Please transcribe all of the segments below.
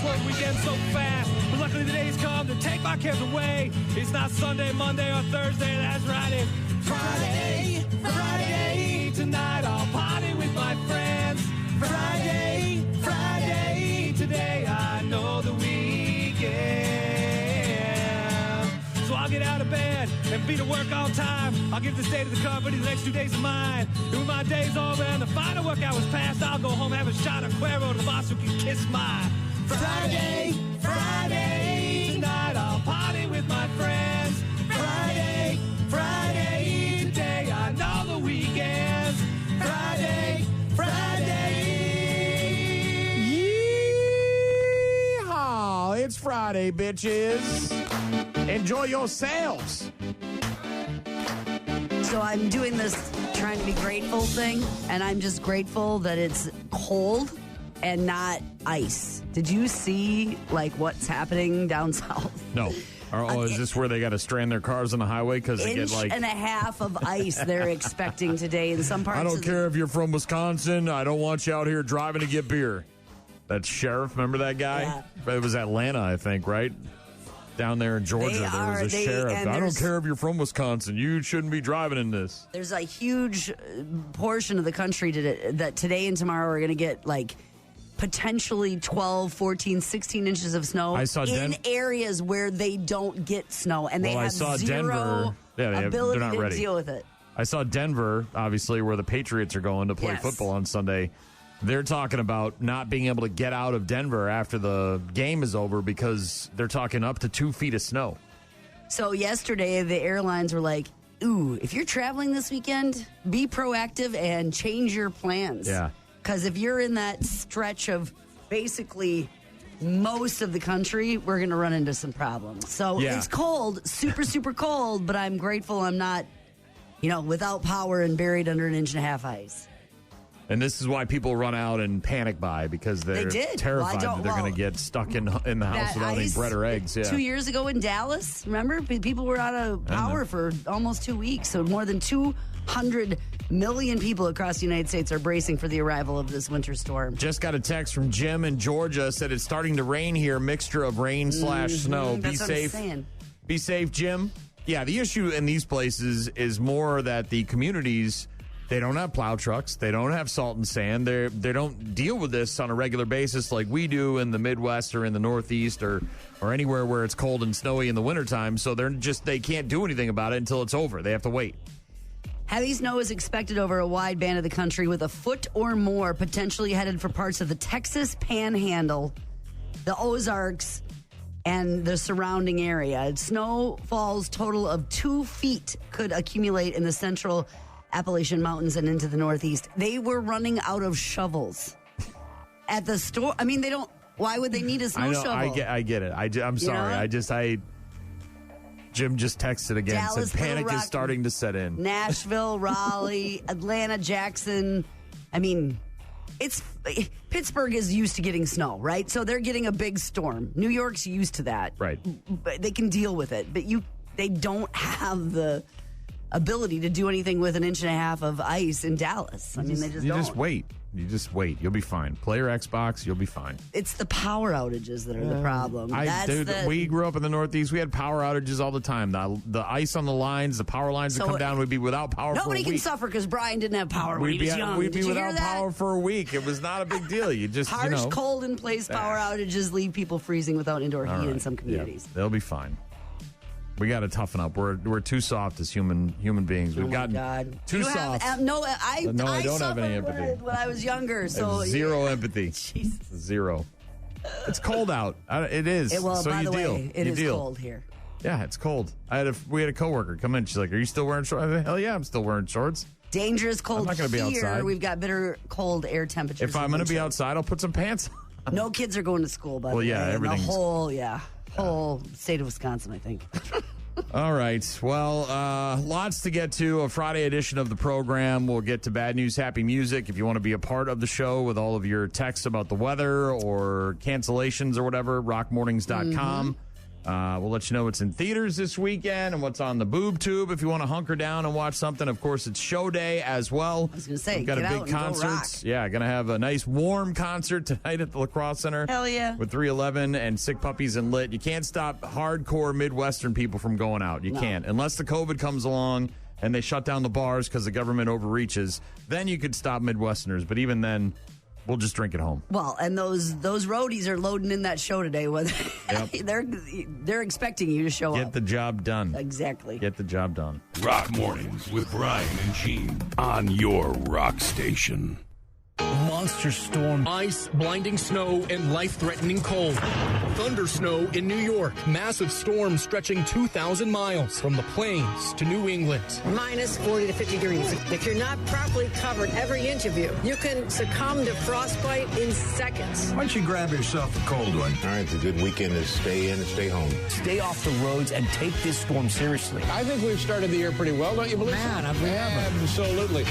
float weekend so fast. But luckily the days come to take my cares away. It's not Sunday, Monday, or Thursday, that's right, it's Friday, Friday. Tonight I'll party with my friends. Friday, Friday. Today I know the weekend. So I'll get out of bed and be to work on time. I'll give this day to the company, the next 2 days of mine. When my day's over and the final work hour's past, I'll go home, have a shot of Cuervo to the boss who can kiss my Friday, Friday. Tonight I'll party with my friends. Friday, Friday. Today I know the weekends. Friday, Friday. Yeehaw! It's Friday, bitches. Enjoy yourselves. So I'm doing this trying to be grateful thing, and I'm just grateful that it's cold and not ice. Did you see like what's happening down south? No. Oh, is this where they got to strand their cars on the highway because they get like inch and a half of ice they're expecting today in some parts? I don't care if you're from Wisconsin. I don't want you out here driving to get beer. That sheriff, remember that guy? Yeah. It was Atlanta, I think, right? Down there in Georgia, there was a sheriff. I don't care if you're from Wisconsin. You shouldn't be driving in this. There's a huge portion of the country that today and tomorrow are going to get like potentially 12, 14, 16 inches of snow in areas where they don't get snow. And they have zero ability to deal with it. I saw Denver, obviously, where the Patriots are going to play football on Sunday. They're talking about not being able to get out of Denver after the game is over because they're talking up to 2 feet of snow. So yesterday, the airlines were like, ooh, if you're traveling this weekend, be proactive and change your plans. Yeah. Because if you're in that stretch of basically most of the country, we're going to run into some problems. So it's cold, super, super cold, but I'm grateful I'm not, without power and buried under 1.5 inches ice. And this is why people run out and panic buy because they're terrified that they're going to get stuck in the house without any bread or eggs. Yeah. 2 years ago in Dallas, remember? People were out of power for almost 2 weeks. So more than 200 million people across the United States are bracing for the arrival of this winter storm. Just got a text from Jim in Georgia. Said it's starting to rain here. Mixture of rain / snow. Be safe. Be safe, Jim. Yeah, the issue in these places is more that the communities... They don't have plow trucks. They don't have salt and sand. They don't deal with this on a regular basis like we do in the Midwest or in the Northeast or anywhere where it's cold and snowy in the wintertime. So they can't do anything about it until it's over. They have to wait. Heavy snow is expected over a wide band of the country with a foot or more potentially headed for parts of the Texas Panhandle, the Ozarks, and the surrounding area. Snowfalls total of 2 feet could accumulate in the central Appalachian Mountains and into the Northeast. They were running out of shovels at the store. I mean, they don't. Why would they need a snow shovel? I get it. I'm sorry. Jim just texted again. Dallas, said panic is starting to set in. Nashville, Raleigh, Atlanta, Jackson. I mean, Pittsburgh is used to getting snow, right? So they're getting a big storm. New York's used to that, right? But they can deal with it. But they don't have the ability to do anything with 1.5 inches of ice in Dallas. I mean, they just don't. You just wait. You'll be fine. Play your Xbox. You'll be fine. It's the power outages that are the problem. We grew up in the Northeast. We had power outages all the time. The ice on the lines, the power lines would come down. We'd be without power for a week. Nobody can suffer because Brian didn't have power when he was young. We'd be without power for a week. It was not a big deal. You just, harsh, cold in place power outages leave people freezing without indoor heat in some communities. Yeah, they'll be fine. We got to toughen up. We're too soft as human beings. We've gotten too soft. I don't have any empathy. When I was younger, so zero empathy. Jesus. Zero. It's cold out. It is. By the way, it is cold here. Yeah, it's cold. We had a coworker come in. She's like, "Are you still wearing shorts?" I said, "Hell yeah, I'm still wearing shorts." Dangerous cold. I'm not going to be outside. We've got bitter cold air temperatures. If I'm going to be outside, I'll put some pants on. No kids are going to school, by the way. Everything's... The whole state of Wisconsin, I think. All right. Well, lots to get to. A Friday edition of the program. We'll get to bad news, happy music. If you want to be a part of the show with all of your texts about the weather or cancellations or whatever, rockmornings.com. We'll let you know what's in theaters this weekend and what's on the boob tube if you want to hunker down and watch something. Of course, it's show day as well. I was going to say, we've got get a big out and go concert. rock. Yeah, going to have a nice warm concert tonight at the Crosse Center. Hell yeah. With 311 and Sick Puppies and Lit. You can't stop hardcore Midwestern people from going out. You can't. Unless the COVID comes along and they shut down the bars because the government overreaches, then you could stop Midwesterners. But even then, we'll just drink at home. Well, and those roadies are loading in that show today. Yep. They're expecting you to show up. Get the job done. Exactly. Get the job done. Rock Mornings with Brian and Gene on your rock station. Monster storm, ice, blinding snow, and life-threatening cold. Thunder snow in New York. Massive storm stretching 2,000 miles from the plains to New England. Minus 40 to 50 degrees. If you're not properly covered every inch of you, you can succumb to frostbite in seconds. Why don't you grab yourself a cold one? All right, it's a good weekend to stay in and stay home. Stay off the roads and take this storm seriously. I think we've started the year pretty well, don't you believe? Man, we haven't. Absolutely.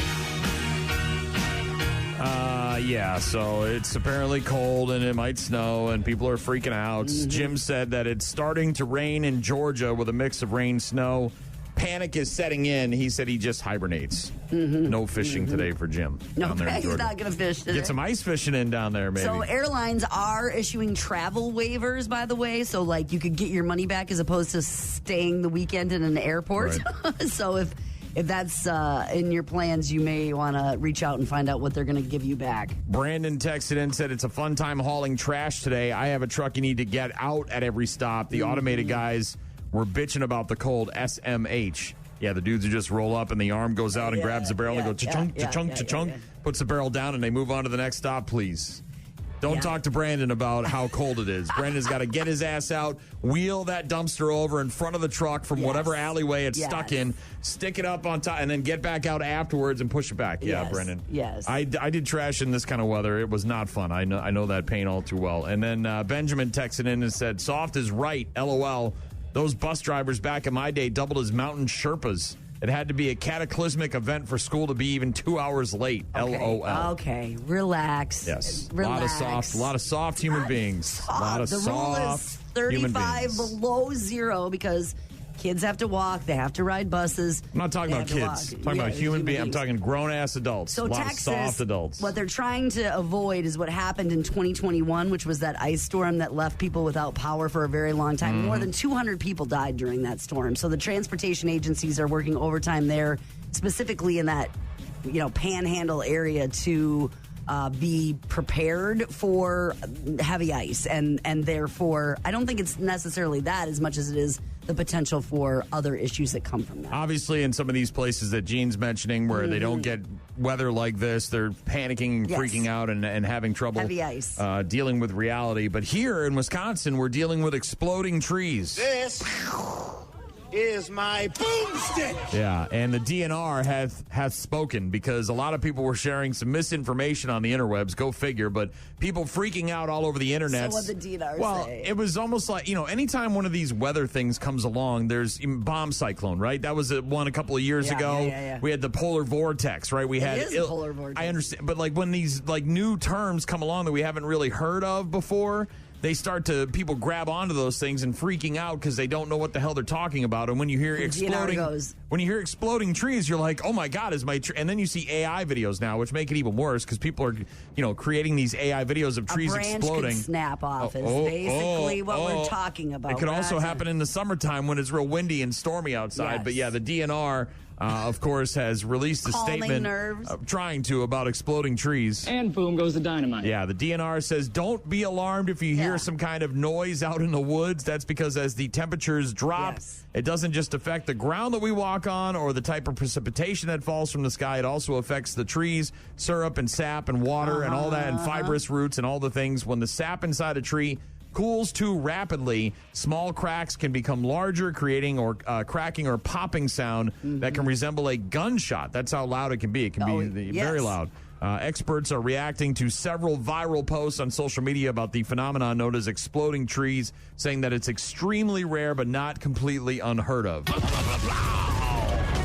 Yeah, so it's apparently cold and it might snow and people are freaking out. Jim said that it's starting to rain in Georgia with a mix of rain, snow. Panic is setting in. He said he just hibernates. No fishing today for Jim. No, down there in he's Georgia. not going to fish today. Get some ice fishing in down there, maybe. So airlines are issuing travel waivers, by the way. So, like, you could get your money back as opposed to staying the weekend in an airport. Right. So if that's in your plans, you may want to reach out and find out what they're going to give you back. Brandon texted in, said it's a fun time hauling trash today. I have a truck you need to get out at every stop. The automated guys were bitching about the cold. SMH. Yeah, the dudes who just roll up and the arm goes out and grabs the barrel and go cha-chunk, cha-chunk, cha-chunk, puts the barrel down and they move on to the next stop, please. Don't talk to Brandon about how cold it is. Brandon's got to get his ass out, wheel that dumpster over in front of the truck from whatever alleyway it's stuck in, stick it up on top, and then get back out afterwards and push it back. Yeah, Brandon. Yes. I did trash in this kind of weather. It was not fun. I know that pain all too well. And then Benjamin texted in and said, soft is right, LOL. Those bus drivers back in my day doubled as mountain Sherpas. It had to be a cataclysmic event for school to be even 2 hours late. Okay. LOL. Okay, relax. Yes. Relax. A lot of soft human beings. A lot of the soft rule is human 35 beings. below zero because kids have to walk. They have to ride buses. I'm not talking about kids. I'm talking about human beings. I'm talking grown-ass adults. So a lot Texas, of soft adults. What they're trying to avoid is what happened in 2021, which was that ice storm that left people without power for a very long time. More than 200 people died during that storm. So the transportation agencies are working overtime there, specifically in that, panhandle area to be prepared for heavy ice. And therefore, I don't think it's necessarily that as much as it is the potential for other issues that come from that. Obviously, in some of these places that Gene's mentioning where they don't get weather like this, they're panicking and freaking out and having trouble heavy ice. Dealing with reality. But here in Wisconsin, we're dealing with exploding trees. This is my boomstick. Yeah, and the DNR hath spoken because a lot of people were sharing some misinformation on the interwebs. Go figure, but people freaking out all over the internet. So what the DNR say? It was almost like, anytime one of these weather things comes along, there's bomb cyclone, right? That was one a couple of years ago. Yeah. We had the polar vortex, right? We had is a polar vortex. I understand, but like when these like new terms come along that we haven't really heard of before, people grab onto those things and freaking out because they don't know what the hell they're talking about. And when you hear exploding trees, you're like, oh my God, is my tree? And then you see AI videos now, which make it even worse because people are, creating these AI videos of trees exploding. Could snap off is basically what we're talking about. It could also happen in the summertime when it's real windy and stormy outside. Yes. But yeah, the DNR, of course, has released a statement trying to about exploding trees. And boom goes the dynamite. Yeah, the DNR says don't be alarmed if you hear some kind of noise out in the woods. That's because as the temperatures drop, it doesn't just affect the ground that we walk on or the type of precipitation that falls from the sky. It also affects the trees, syrup and sap and water and all that and fibrous roots and all the things. When the sap inside a tree cools too rapidly, small cracks can become larger, creating or cracking or popping sound that can resemble a gunshot. That's how loud it can be. It can be very loud. Experts are reacting to several viral posts on social media about the phenomenon known as exploding trees, saying that it's extremely rare but not completely unheard of.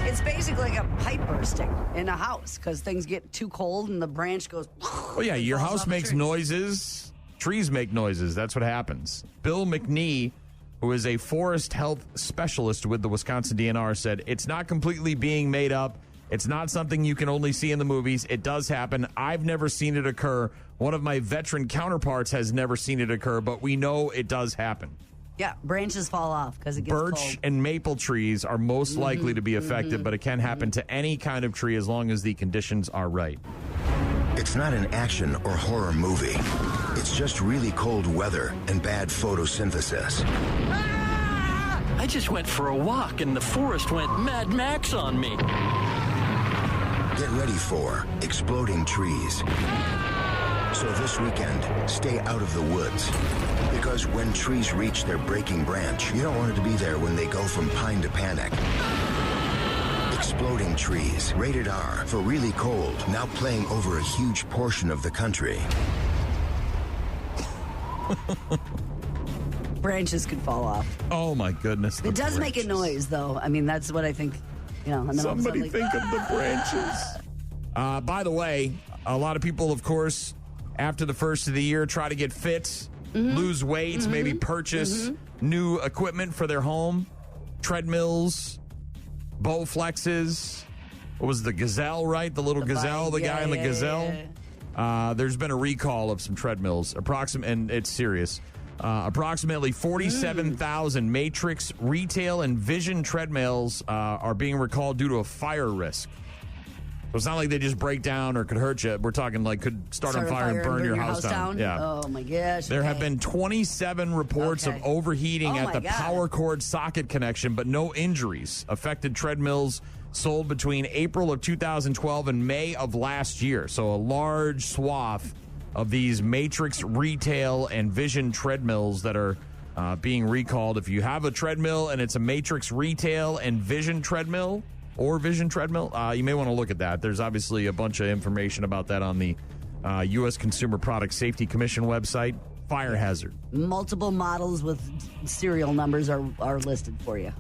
It's basically like a pipe bursting in a house because things get too cold and the branch goes. Well, yeah, your house makes noises. Trees make noises. That's what happens. Bill McNee who is a forest health specialist with the Wisconsin DNR, said, it's not completely being made up. It's not something you can only see in the movies. It does happen. I've never seen it occur. One of my veteran counterparts has never seen it occur, but we know it does happen. Yeah, branches fall off because it gets Birch cold. and maple trees are most likely to be affected, but it can happen to any kind of tree as long as the conditions are right. It's not an action or horror movie. It's just really cold weather and bad photosynthesis. I just went for a walk and the forest went Mad Max on me. Get ready for exploding trees. So this weekend, stay out of the woods. Because when trees reach their breaking branch, you don't want it to be there when they go from pine to panic. Exploding Trees, rated R, for really cold, now playing over a huge portion of the country. Branches could fall off. Oh, my goodness. It does make a noise, though. I mean, that's what I think, And then Somebody think of the branches. By the way, a lot of people, of course, after the first of the year, try to get fit, lose weight, maybe purchase new equipment for their home, treadmills, Bowflexes. What was the Gazelle, right? The little Gazelle, the guy in the Gazelle. There's been a recall of some treadmills, and it's serious. Approximately 47,000 Matrix retail and Vision treadmills are being recalled due to a fire risk. So it's not like they just break down or could hurt you. We're talking like could start on fire and burn your house down. Yeah. Oh, my gosh. There have been 27 reports of overheating at the power cord socket connection, but no injuries. Affected treadmills sold between April of 2012 and May of last year. So a large swath of these Matrix retail and Vision treadmills that are being recalled. If you have a treadmill and it's a Matrix retail and Vision treadmill, you may want to look at that. There's obviously a bunch of information about that on the U.S. Consumer Product Safety Commission website. Fire hazard. Multiple models with serial numbers are listed for you.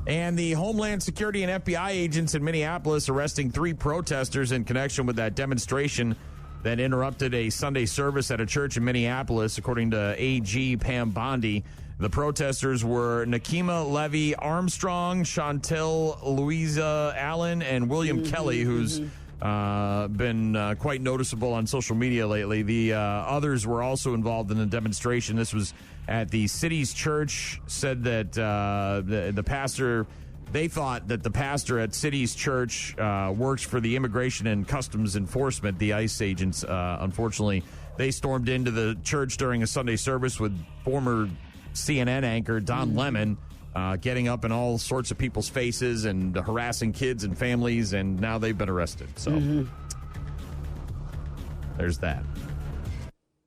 And the Homeland Security and FBI agents in Minneapolis arresting 3 protesters in connection with that demonstration that interrupted a Sunday service at a church in Minneapolis, according to AG Pam Bondi. The protesters were Nakima Levy Armstrong, Chantel Louisa Allen, and William Kelly, who's been quite noticeable on social media lately. The others were also involved in the demonstration. This was at the city's church. Said that the pastor, they thought that the pastor at city's church works for the Immigration and Customs Enforcement, the ICE agents. Unfortunately, they stormed into the church during a Sunday service with former CNN anchor Don Lemon getting up in all sorts of people's faces and harassing kids and families, and now they've been arrested. So there's that.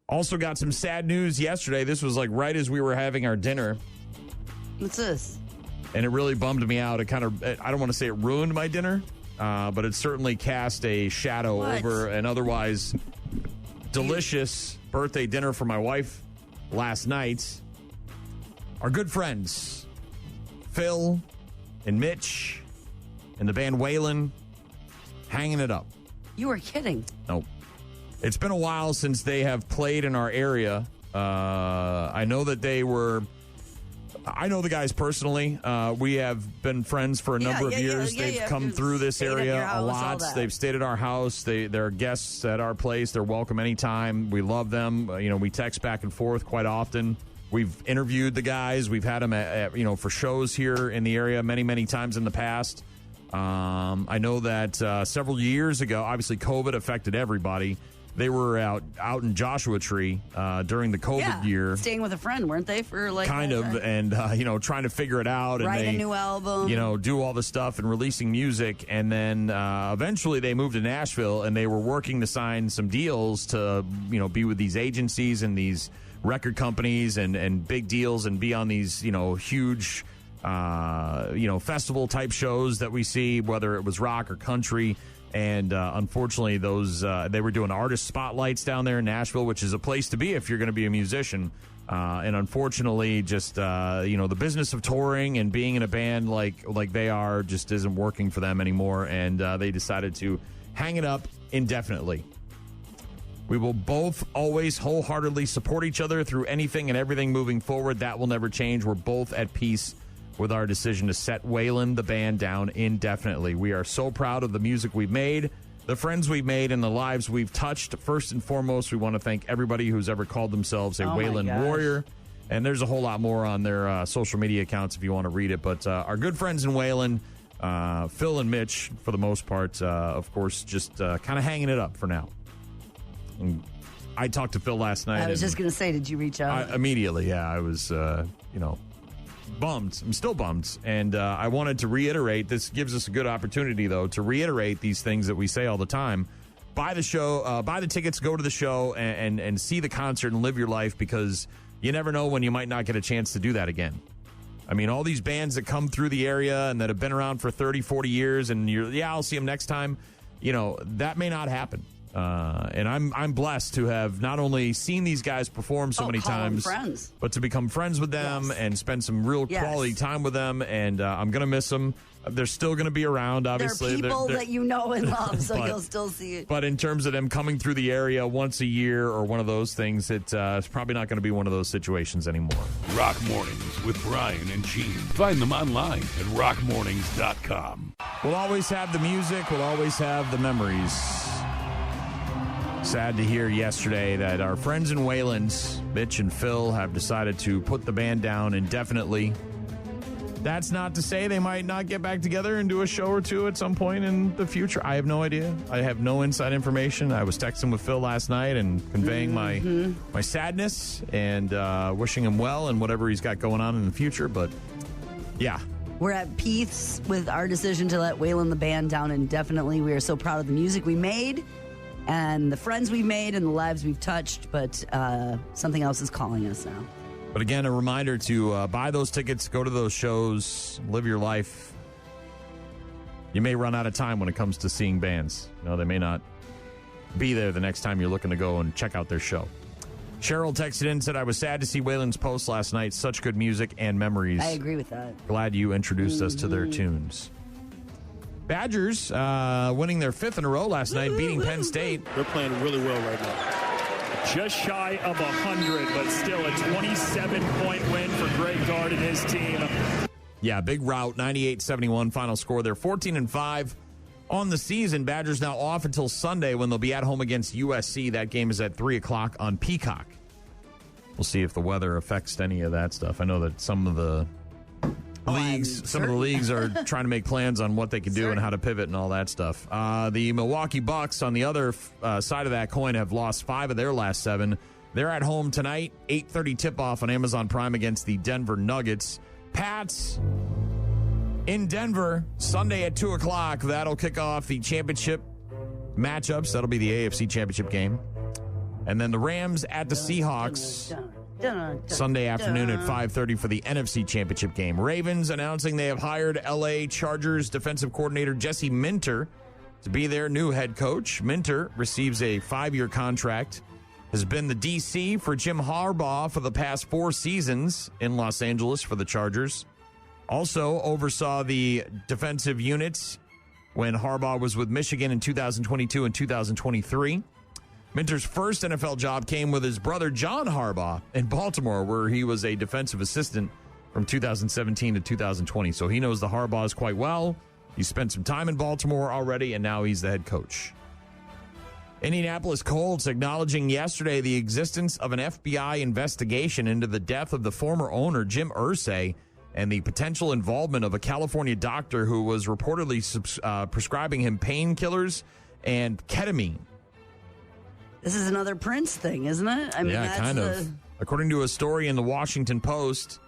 Also got some sad news yesterday. This was like right as we were having our dinner. What's this? And it really bummed me out. It kind of, I don't want to say it ruined my dinner, but it certainly cast a shadow over an otherwise delicious birthday dinner for my wife last night. Our good friends, Phil and Mitch and the band Waylon, hanging it up. You were kidding. Nope. It's been a while since they have played in our area. I know that I know the guys personally. We have been friends for a number of years. They've come through this area a lot. They've stayed at our house. They're guests at our place. They're welcome anytime. We love them. We text back and forth quite often. We've interviewed the guys. We've had them for shows here in the area many, many times in the past. I know that several years ago, obviously COVID affected everybody. They were out in Joshua Tree during the COVID year. Staying with a friend, weren't they? For like kind of, and trying to figure it out. Write and a new album. Do all the stuff and releasing music. And then eventually they moved to Nashville, and they were working to sign some deals to, be with these agencies and these record companies and big deals and be on these, huge, festival type shows that we see, whether it was rock or country. And unfortunately, those they were doing artist spotlights down there in Nashville, which is a place to be if you're going to be a musician. And unfortunately, just the business of touring and being in a band like they are just isn't working for them anymore. And they decided to hang it up indefinitely. We will both always wholeheartedly support each other through anything and everything moving forward. That will never change. We're both at peace with our decision to set Waylon, the band, down indefinitely. We are so proud of the music we've made, the friends we've made, and the lives we've touched. First and foremost, we want to thank everybody who's ever called themselves a Waylon warrior. And there's a whole lot more on their social media accounts if you want to read it. But our good friends in Waylon, Phil and Mitch, for the most part, of course, just kind of hanging it up for now. And I talked to Phil last night. I was just going to say, did you reach out? Immediately, yeah. I was, bummed. I'm still bummed. And I wanted to reiterate, this gives us a good opportunity, though, to reiterate these things that we say all the time. Buy the show, buy the tickets, go to the show, and see the concert and live your life, because you never know when you might not get a chance to do that again. I mean, all these bands that come through the area and that have been around for 30, 40 years, and I'll see them next time. That may not happen. And I'm blessed to have not only seen these guys perform so many times, but to become friends with them and spend some real quality time with them. And I'm going to miss them. They're still going to be around, obviously. They're people that you know and love, so you'll still see it. But in terms of them coming through the area once a year or one of those things, it's probably not going to be one of those situations anymore. Rock Mornings with Brian and Gene. Find them online at rockmornings.com. We'll always have the music. We'll always have the memories. Sad to hear yesterday that our friends in Wayland's, Mitch and Phil, have decided to put the band down indefinitely. That's not to say they might not get back together and do a show or two at some point in the future. I have no idea. I have no inside information. I was texting with Phil last night and conveying my sadness and wishing him well and whatever he's got going on in the future. But, yeah. We're at peace with our decision to let Waylon the band down indefinitely. We are so proud of the music we made and the friends we've made and the lives we've touched, but something else is calling us now. But again, a reminder to buy those tickets, go to those shows, live your life. You may run out of time when it comes to seeing bands. They may not be there the next time you're looking to go and check out their show. Cheryl texted in and said, I was sad to see Waylon's post last night. Such good music and memories. I agree with that. Glad you introduced us to their tunes. Badgers winning their 5th in a row last night, beating Penn State. They're playing really well right now. Just shy of 100, but still a 27-point win for Greg Gard and his team. Yeah, big rout, 98-71 final score. They're 14-5 on the season. Badgers now off until Sunday when they'll be at home against USC. That game is at 3 o'clock on Peacock. We'll see if the weather affects any of that stuff. I know that some of the leagues are trying to make plans on what they can do and how to pivot and all that stuff. The Milwaukee Bucks, on the other side of that coin, have lost 5 of their last 7. They're at home tonight, 8:30 tip-off on Amazon Prime against the Denver Nuggets. Pats in Denver, Sunday at 2 o'clock. That'll kick off the championship matchups. That'll be the AFC championship game. And then the Rams at the Seahawks Sunday afternoon at 5:30 for the NFC Championship game. Ravens announcing they have hired L.A. Chargers defensive coordinator Jesse Minter to be their new head coach. Minter receives a 5-year contract, has been the D.C. for Jim Harbaugh for the past 4 seasons in Los Angeles for the Chargers. Also oversaw the defensive units when Harbaugh was with Michigan in 2022 and 2023. Minter's first NFL job came with his brother John Harbaugh in Baltimore, where he was a defensive assistant from 2017 to 2020. So he knows the Harbaughs quite well. He spent some time in Baltimore already, and now he's the head coach. Indianapolis Colts acknowledging yesterday the existence of an FBI investigation into the death of the former owner, Jim Irsay, and the potential involvement of a California doctor who was reportedly prescribing him painkillers and ketamine. This is another Prince thing, isn't it? I mean, yeah, kind of. According to a story in the Washington Post,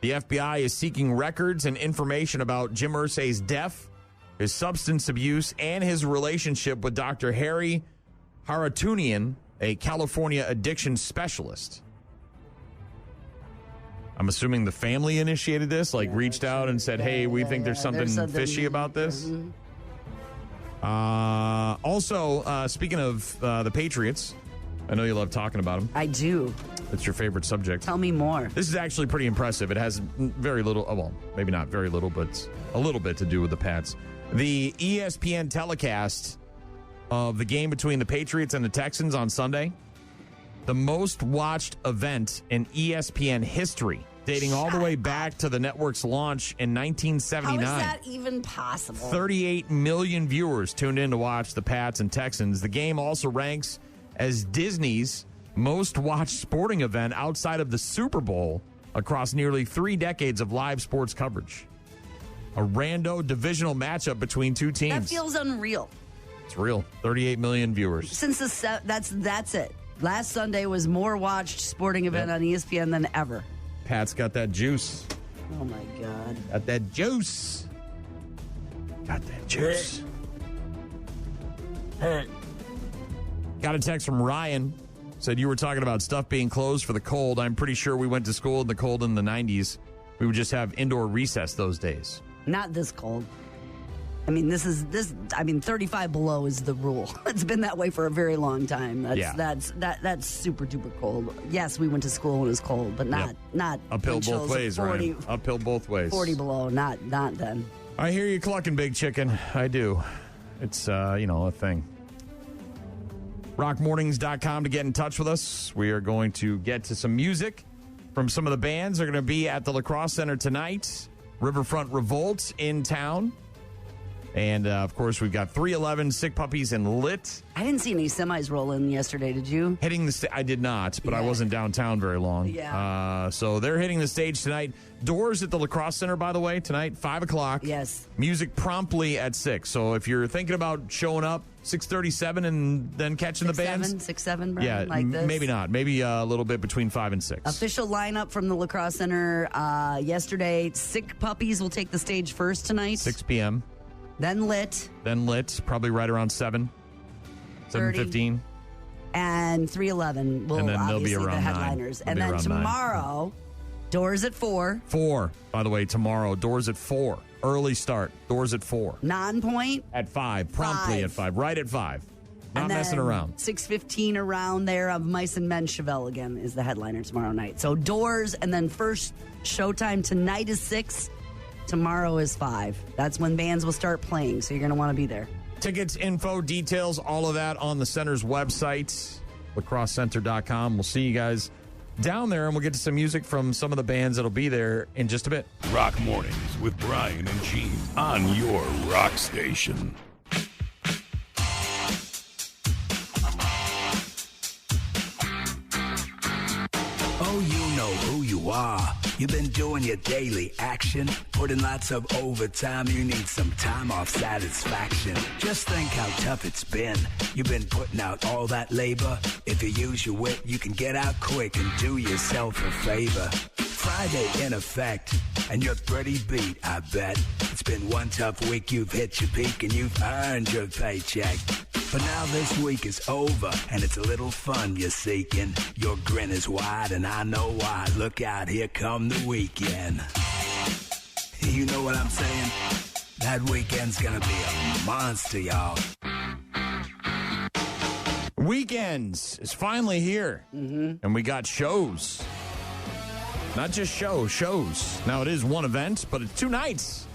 the FBI is seeking records and information about Jim Irsay's death, his substance abuse, and his relationship with Dr. Harry Haratunian, a California addiction specialist. I'm assuming the family initiated this, reached out and said, hey, we think there's something fishy about this. Mm-hmm. Also, speaking of the Patriots, I know you love talking about them. I do. It's your favorite subject. Tell me more. This is actually pretty impressive. It has very little, well, maybe not very little, but a little bit to do with the Pats. The ESPN telecast of the game between the Patriots and the Texans on Sunday. The most watched event in ESPN history, dating all the way back to the network's launch in 1979. How is that even possible? 38 million viewers tuned in to watch the Pats and Texans. The game also ranks as Disney's most watched sporting event outside of the Super Bowl across nearly 3 decades of live sports coverage. A rando divisional matchup between two teams. That feels unreal. It's real. 38 million viewers. Since that's it. Last Sunday was more watched sporting event on ESPN than ever. Pat's got that juice. Oh my God. Got that juice. Got that juice. Got a text from Ryan. Said you were talking about stuff being closed for the cold. I'm pretty sure we went to school in the cold in the 90s. We would just have indoor recess those days. Not this cold. I mean, 35 below is the rule. It's been that way for a very long time. That's super duper cold. Yes, we went to school when it was cold, but not uphill both ways, 40, Ryan. Uphill both ways. 40 below, not then. I hear you clucking, big chicken. I do. It's a thing. rockmornings.com to get in touch with us. We are going to get to some music from some of the bands. They're going to be at the Crosse Center tonight. Riverfront Revolt in town. And, of course, we've got 311, Sick Puppies, and Lit. I didn't see any semis roll in yesterday, did you? Hitting the stage. I did not, but I wasn't downtown very long. Yeah. So they're hitting the stage tonight. Doors at the Crosse Center, by the way, tonight, 5 o'clock. Yes. Music promptly at 6. So if you're thinking about showing up, 6:37 and then catching the bands. 6-7, Brian, yeah, like this? maybe not. Maybe a little bit between 5 and 6. Official lineup from the Crosse Center yesterday. Sick Puppies will take the stage first tonight. 6 p.m. Then Lit. Probably right around 7. 7:15. And 311 will and then they'll be obviously around the headliners. 9. And then tomorrow, Doors at 4. 4, by the way, tomorrow. Doors at 4. Early start. Doors at 4. Non-point? At 5. Promptly at 5. Right at 5. Not messing around. 6:15 around there of Mice and Men. Chevelle again is the headliner tomorrow night. So Doors, and then first showtime tonight is 6. Tomorrow is 5. That's when bands will start playing, so you're going to want to be there. Tickets, info, details, all of that on the center's website, lacrossecenter.com. We'll see you guys down there, and we'll get to some music from some of the bands that'll be there in just a bit. Rock Mornings with Brian and Gene on your rock station. Oh, you know who you are. You've been doing your daily action, putting lots of overtime. You need some time off satisfaction. Just think how tough it's been. You've been putting out all that labor. If you use your wit, you can get out quick and do yourself a favor. Friday in effect, and you're pretty beat, I bet. It's been one tough week, you've hit your peak, and you've earned your paycheck. But now this week is over, and it's a little fun you're seeking. Your grin is wide, and I know why. Look out, here come the weekend. You know what I'm saying? That weekend's gonna be a monster, y'all. Weekends is finally here, and we got shows. Not just shows. Now, it is one event, but it's 2 nights.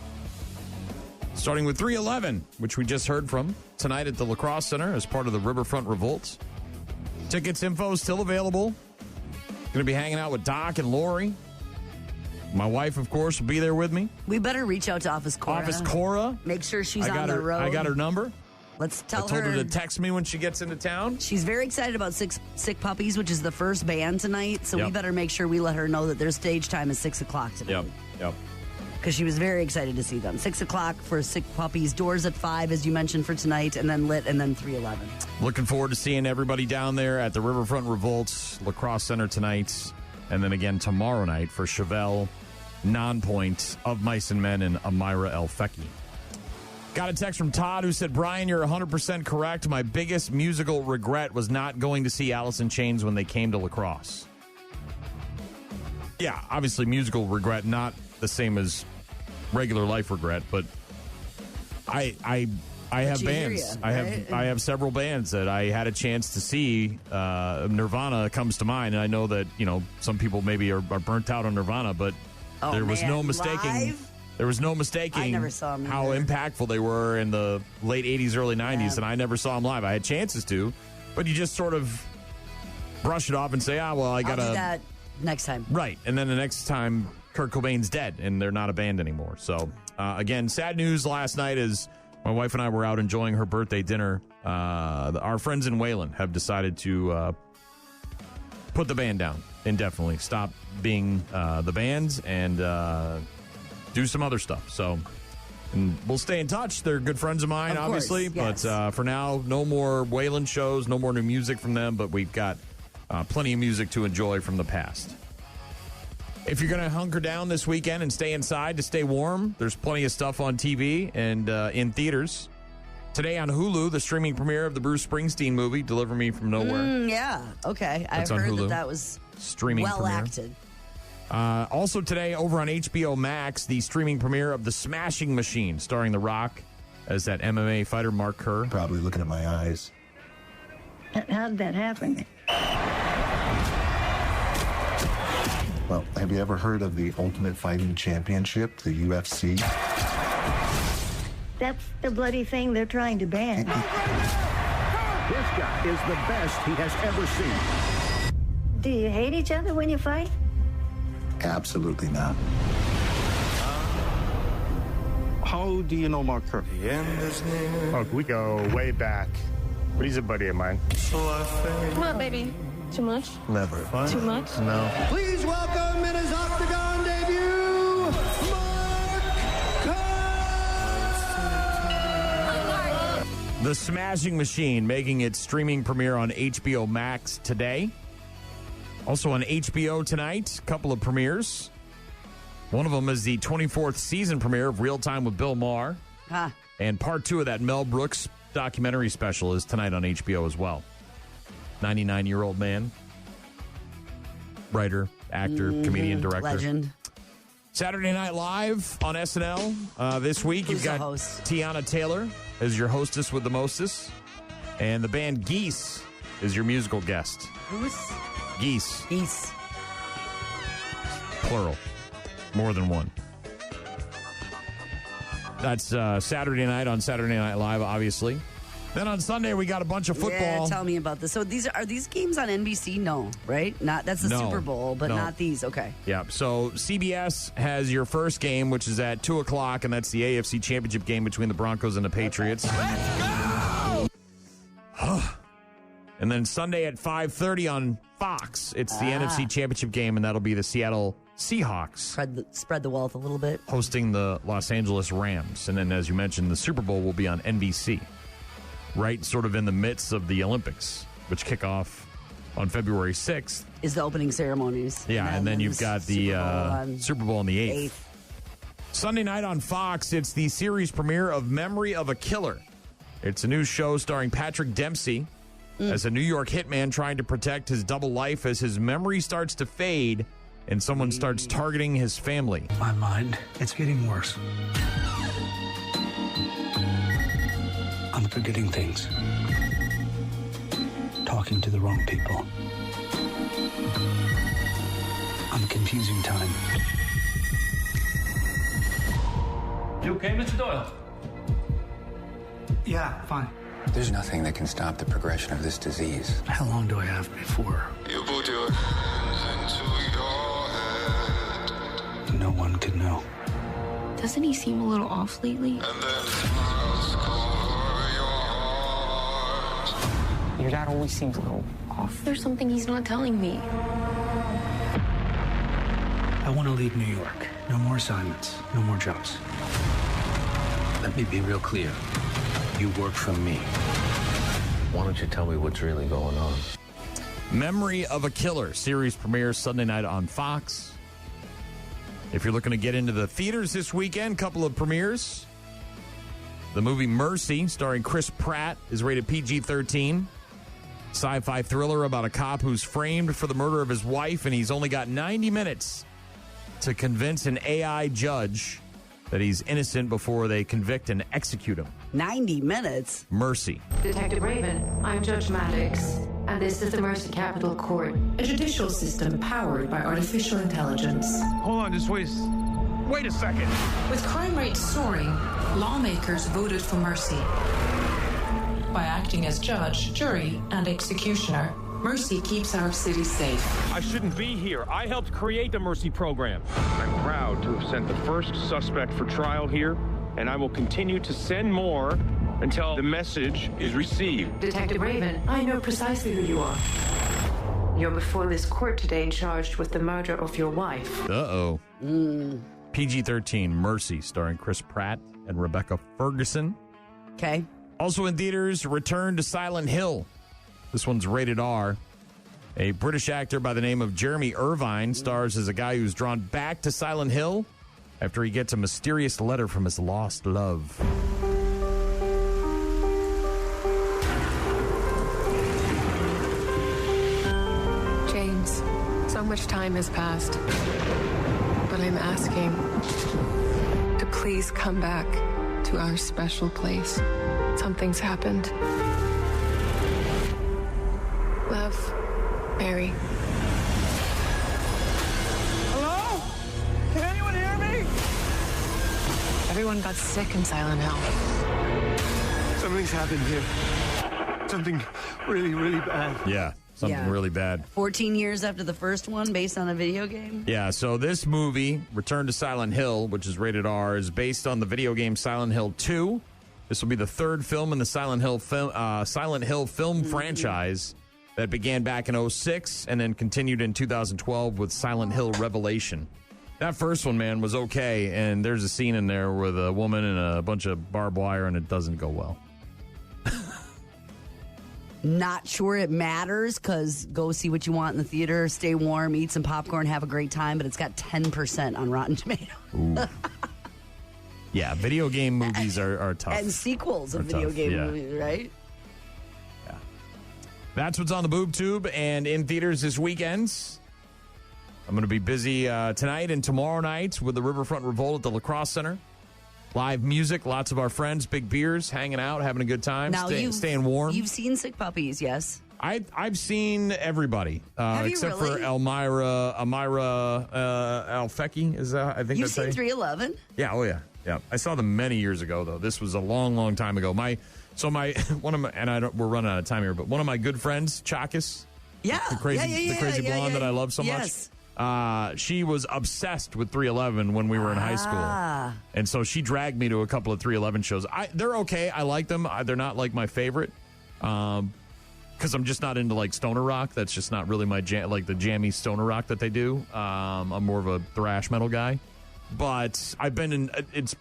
Starting with 311, which we just heard from tonight at the Crosse Center as part of the Riverfront Revolt. Tickets info is still available. Going to be hanging out with Doc and Lori. My wife, of course, will be there with me. We better reach out to Office Cora. Make sure she's on the road. I got her number. Let's tell her. I told her to text me when she gets into town. She's very excited about Sick Puppies, which is the first band tonight. So we better make sure we let her know that their stage time is 6 o'clock tonight. Yep. Because she was very excited to see them. 6 o'clock for Sick Puppies. Doors at 5, as you mentioned, for tonight. And then Lit, and then 311. Looking forward to seeing everybody down there at the Riverfront Revolt, La Crosse Center tonight. And then again tomorrow night for Chevelle, Non-Point, Of Mice and Men, and Amira El Feki. Got a text from Todd who said, Brian, you're 100% correct. My biggest musical regret was not going to see Alice in Chains when they came to La Crosse. Yeah, obviously musical regret, not the same as regular life regret, but I have bands. I have several bands that I had a chance to see. Nirvana comes to mind, and I know that some people maybe are burnt out on Nirvana, but there was no mistaking. Live? There was no mistaking I never saw 'em how either. impactful they were in the late 80s, early 90s, and I never saw them live. I had chances to, but you just sort of brush it off and say, well, I got to... I'll do that next time. Right, and then the next time, Kurt Cobain's dead, and they're not a band anymore. So, again, sad news last night is my wife and I were out enjoying her birthday dinner. Our friends in Wayland have decided to put the band down indefinitely, stop being the band, and do some other stuff. So, and we'll stay in touch. They're good friends of mine, obviously. Yes. But for now, no more Wayland shows, no more new music from them, but we've got plenty of music to enjoy from the past. If you're going to hunker down this weekend and stay inside to stay warm, there's plenty of stuff on TV and in theaters. Today on Hulu, the streaming premiere of the Bruce Springsteen movie, Deliver Me From Nowhere. Yeah, okay. I've heard that was streaming well premiere. acted. Also today, over on HBO Max, the streaming premiere of The Smashing Machine, starring The Rock as that MMA fighter, Mark Kerr. Probably looking at my eyes. How did that happen? Well, have you ever heard of the Ultimate Fighting Championship, the UFC? That's the bloody thing they're trying to ban. This guy is the best he has ever seen. Do you hate each other when you fight? Absolutely not. How do you know Mark Kerr? Oh, we go way back. But he's a buddy of mine. Come on, baby. Too much? Never. Fun? Too much? No. Please welcome in his Octagon debut, Mark Kerr. The Smashing Machine making its streaming premiere on HBO Max today. Also on HBO tonight, a couple of premieres. One of them is the 24th season premiere of Real Time with Bill Maher. Huh. And part 2 of that Mel Brooks documentary special is tonight on HBO as well. 99-year-old man. Writer, actor, comedian, director. Legend. Saturday Night Live on SNL. This week, you've got Tiana Taylor as your hostess with the mostest. And the band Geese is your musical guest. Who's? Geese. Geese. Plural. More than one. That's Saturday night on Saturday Night Live, obviously. Then on Sunday, we got a bunch of football. Yeah, tell me about this. So are these games on NBC? No, right? That's the Super Bowl, but not these. Okay. Yeah. So CBS has your first game, which is at 2 o'clock, and that's the AFC Championship game between the Broncos and the Patriots. Let's go! And then Sunday at 5:30 on Fox, it's the NFC Championship game, and that'll be the Seattle Seahawks. Spread the wealth a little bit. Hosting the Los Angeles Rams. And then, as you mentioned, the Super Bowl will be on NBC. Right sort of in the midst of the Olympics, which kick off on February 6th. Is the opening ceremonies. Yeah, and then you've got the Super Bowl on the 8th. Sunday night on Fox, it's the series premiere of Memory of a Killer. It's a new show starring Patrick Dempsey as a New York hitman trying to protect his double life as his memory starts to fade and someone starts targeting his family. My mind, it's getting worse. I'm forgetting things. Talking to the wrong people. I'm confusing time. You okay, Mr. Doyle? Yeah, fine. There's nothing that can stop the progression of this disease. How long do I have before? You put your hands into your head. No one could know. Doesn't he seem a little off lately? And then smiles cover your heart. Your dad always seems a little off. There's something he's not telling me. I want to leave New York. No more assignments. No more jobs. Let me be real clear. You work for me. Why don't you tell me what's really going on? Memory of a Killer series premieres Sunday night on Fox. If you're looking to get into the theaters this weekend, couple of premieres. The movie Mercy, starring Chris Pratt, is rated PG-13. Sci-fi thriller about a cop who's framed for the murder of his wife, and he's only got 90 minutes to convince an AI judge that he's innocent before they convict and execute him. 90 minutes? Mercy. Detective Raven, I'm Judge Maddox, and this is the Mercy Capital Court, a judicial system powered by artificial intelligence. Hold on, just wait. Wait a second. With crime rates soaring, lawmakers voted for mercy. By acting as judge, jury, and executioner, Mercy keeps our city safe. I shouldn't be here. I helped create the Mercy program. I'm proud to have sent the first suspect for trial here, and I will continue to send more until the message is received. Detective Raven, I know precisely who you are. You're before this court today charged with the murder of your wife. Uh-oh. PG-13, Mercy, starring Chris Pratt and Rebecca Ferguson. Okay. Also in theaters, Return to Silent Hill. This one's rated R. A British actor by the name of Jeremy Irvine stars as a guy who's drawn back to Silent Hill after he gets a mysterious letter from his lost love. James, so much time has passed, but I'm asking to please come back to our special place. Something's happened. Love, Mary. Hello? Can anyone hear me? Everyone got sick in Silent Hill. Something's happened here. Something really, really bad. Yeah, something really bad. 14 years after the first one, based on a video game? Yeah, so this movie, Return to Silent Hill, which is rated R, is based on the video game Silent Hill 2. This will be the third film in the Silent Hill film franchise that began back in 2006 and then continued in 2012 with Silent Hill Revelation. That first one, man, was okay, and there's a scene in there with a woman and a bunch of barbed wire, and it doesn't go well. Not sure it matters, because go see what you want in the theater, stay warm, eat some popcorn, have a great time, but it's got 10% on Rotten Tomatoes. Yeah, video game movies are tough. And sequels of video game movies, right? That's what's on the Boob Tube and in theaters this weekend. I'm going to be busy tonight and tomorrow night with the Riverfront Revolt at the Crosse Center. Live music, lots of our friends, big beers, hanging out, having a good time, staying warm. You've seen Sick Puppies, yes? I've seen everybody except really? for Amira Alfecki. Is that? I think You've that's seen 311? Yeah. Oh yeah. Yeah. I saw them many years ago though. This was a long, long time ago. We're running out of time here, but one of my good friends, Chakas, the crazy blonde that I love so much. She was obsessed with 311 when we were in high school. And so she dragged me to a couple of 311 shows. They're okay. I like them. They're not like my favorite. Because I'm just not into like stoner rock. That's just not really my jam, like the jammy stoner rock that they do. I'm more of a thrash metal guy. But I've been in, it's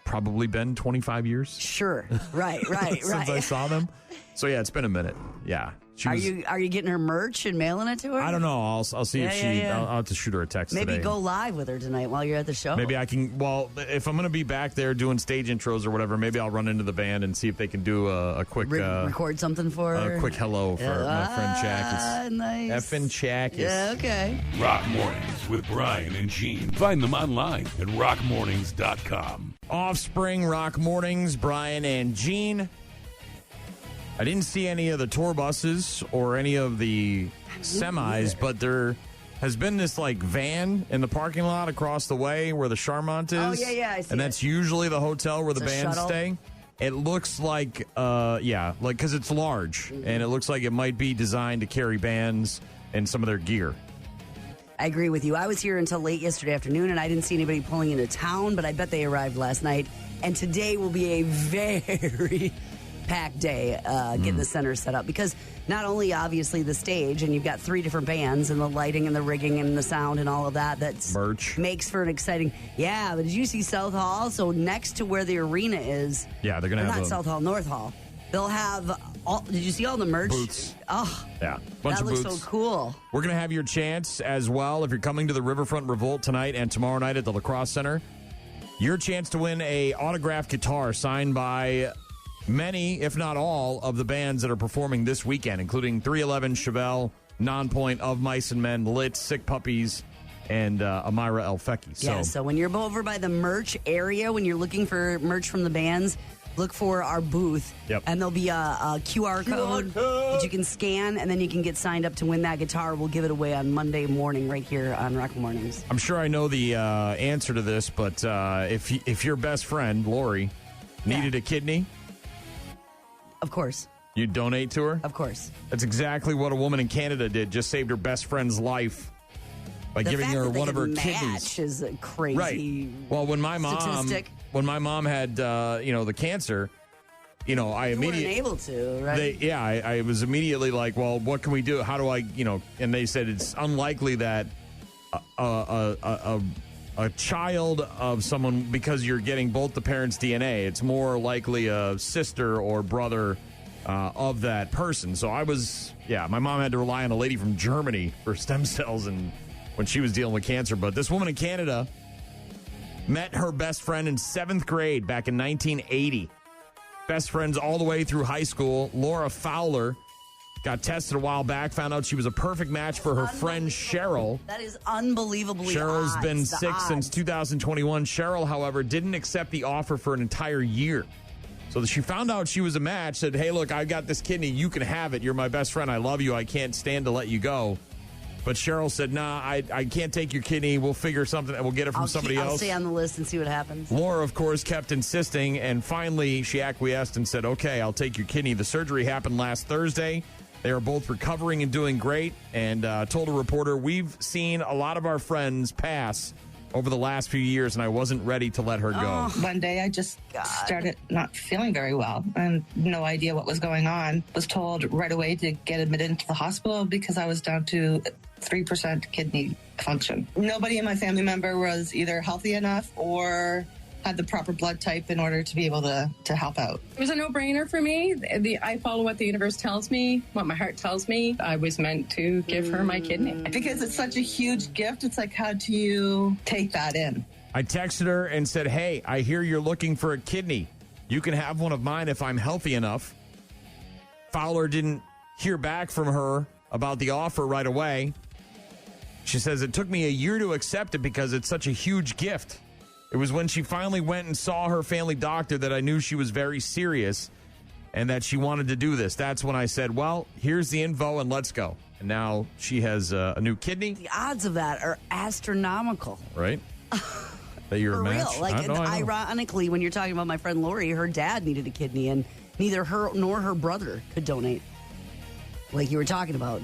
probably been 25 years. Sure. Right. Since I saw them. So yeah, it's been a minute. Yeah. Are you getting her merch and mailing it to her? I don't know. I'll see if she. I'll have to shoot her a text. Maybe today. go live with her tonight while you're at the show. Maybe I can. Well, if I'm going to be back there doing stage intros or whatever, maybe I'll run into the band and see if they can do a quick record something for her. A quick hello for my friend Chakis. Nice. Effing Chakis. Yeah. Okay. Rock Mornings with Brian and Gene. Find them online at rockmornings.com. Offspring, Rock Mornings, Brian and Gene. I didn't see any of the tour buses or any of the semis, but there has been this like van in the parking lot across the way where the Charmant is. Oh, yeah, I see. And that's usually the hotel where the bands shuttle. stay. It looks like, because it's large, and it looks like it might be designed to carry bands and some of their gear. I agree with you. I was here until late yesterday afternoon, and I didn't see anybody pulling into town, but I bet they arrived last night. And today will be a very packed day getting the center set up, because not only obviously the stage, and you've got 3 different bands and the lighting and the rigging and the sound and all of that's merch makes for an exciting but did you see South Hall? So next to where the arena is, they're gonna have not South Hall, North Hall, they'll have did you see all the merch? Boots. Oh yeah, bunch that of looks boots. so cool. We're gonna have your chance as well if you're coming to the Riverfront Revolt tonight and tomorrow night at the La Crosse Center. Your chance to win a autographed guitar signed by many, if not all, of the bands that are performing this weekend, including 311, Chevelle, Nonpoint, Of Mice and Men, Lit, Sick Puppies, and Amira Alfecki. So when you're over by the merch area, when you're looking for merch from the bands, look for our booth. Yep. And there'll be a QR code that you can scan, and then you can get signed up to win that guitar. We'll give it away on Monday morning right here on Rock Mornings. I'm sure I know the answer to this, but if your best friend, Lori, needed a kidney, of course, you'd donate to her? Of course. That's exactly what a woman in Canada did, just saved her best friend's life by giving her one of her kidneys. Is a crazy right. Well, when my mom had the cancer, I immediately weren't able to, right? I was immediately like, well, what can we do? How do I, and they said it's unlikely that a child of someone, because you're getting both the parents' DNA, it's more likely a sister or brother of that person. So my mom had to rely on a lady from Germany for stem cells and when she was dealing with cancer. But this woman in Canada met her best friend in 7th grade back in 1980. Best friends all the way through high school. Laura Fowler got tested a while back, found out she was a perfect match for her friend Cheryl. That is unbelievably Cheryl's odds, been sick since 2021. Cheryl, however, didn't accept the offer for an entire year. So she found out she was a match, said, hey, look, I got this kidney. You can have it. You're my best friend. I love you. I can't stand to let you go. But Cheryl said, nah, I can't take your kidney. We'll figure something and we'll get it from somebody else. I'll stay on the list and see what happens. Laura, of course, kept insisting, and finally she acquiesced and said, okay, I'll take your kidney. The surgery happened last Thursday. They are both recovering and doing great, and told a reporter, we've seen a lot of our friends pass over the last few years, and I wasn't ready to let her go. One day I just started not feeling very well and no idea what was going on. Was told right away to get admitted into the hospital because I was down to 3% kidney function. Nobody in my family member was either healthy enough or had the proper blood type in order to be able to help out. It was a no-brainer for me. I follow what the universe tells me, what my heart tells me. I was meant to give her my kidney. Because it's such a huge gift, it's like, how do you take that in? I texted her and said, hey, I hear you're looking for a kidney. You can have one of mine if I'm healthy enough. Fowler didn't hear back from her about the offer right away. She says, it took me a year to accept it because it's such a huge gift. It was when she finally went and saw her family doctor that I knew she was very serious and that she wanted to do this. That's when I said, well, here's the info and let's go. And now she has a new kidney. The odds of that are astronomical. Right? That you're a match? Real. Like, ironically, when you're talking about my friend Lori, her dad needed a kidney and neither her nor her brother could donate. Like you were talking about,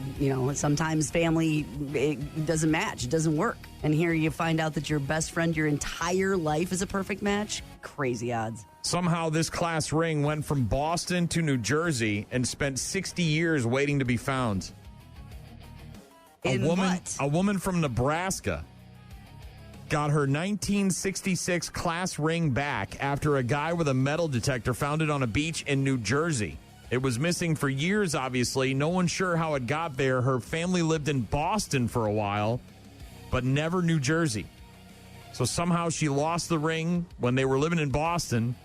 sometimes family, it doesn't match. It doesn't work. And here you find out that your best friend your entire life is a perfect match. Crazy odds. Somehow this class ring went from Boston to New Jersey and spent 60 years waiting to be found. A woman from Nebraska got her 1966 class ring back after a guy with a metal detector found it on a beach in New Jersey. It was missing for years, obviously. No one's sure how it got there. Her family lived in Boston for a while, but never New Jersey. So somehow she lost the ring when they were living in Boston,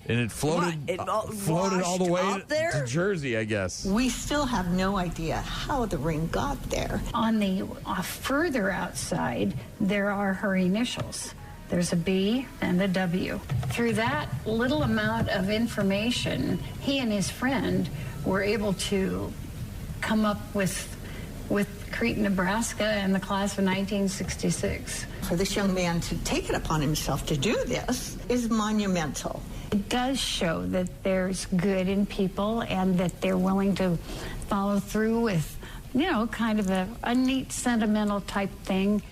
and it floated all the way to Jersey, I guess. We still have no idea how the ring got there. On the further outside, there are her initials. There's a B and a W. Through that little amount of information, he and his friend were able to come up with Crete, Nebraska, and the class of 1966. For this young man to take it upon himself to do this is monumental. It does show that there's good in people and that they're willing to follow through with, kind of a neat sentimental type thing.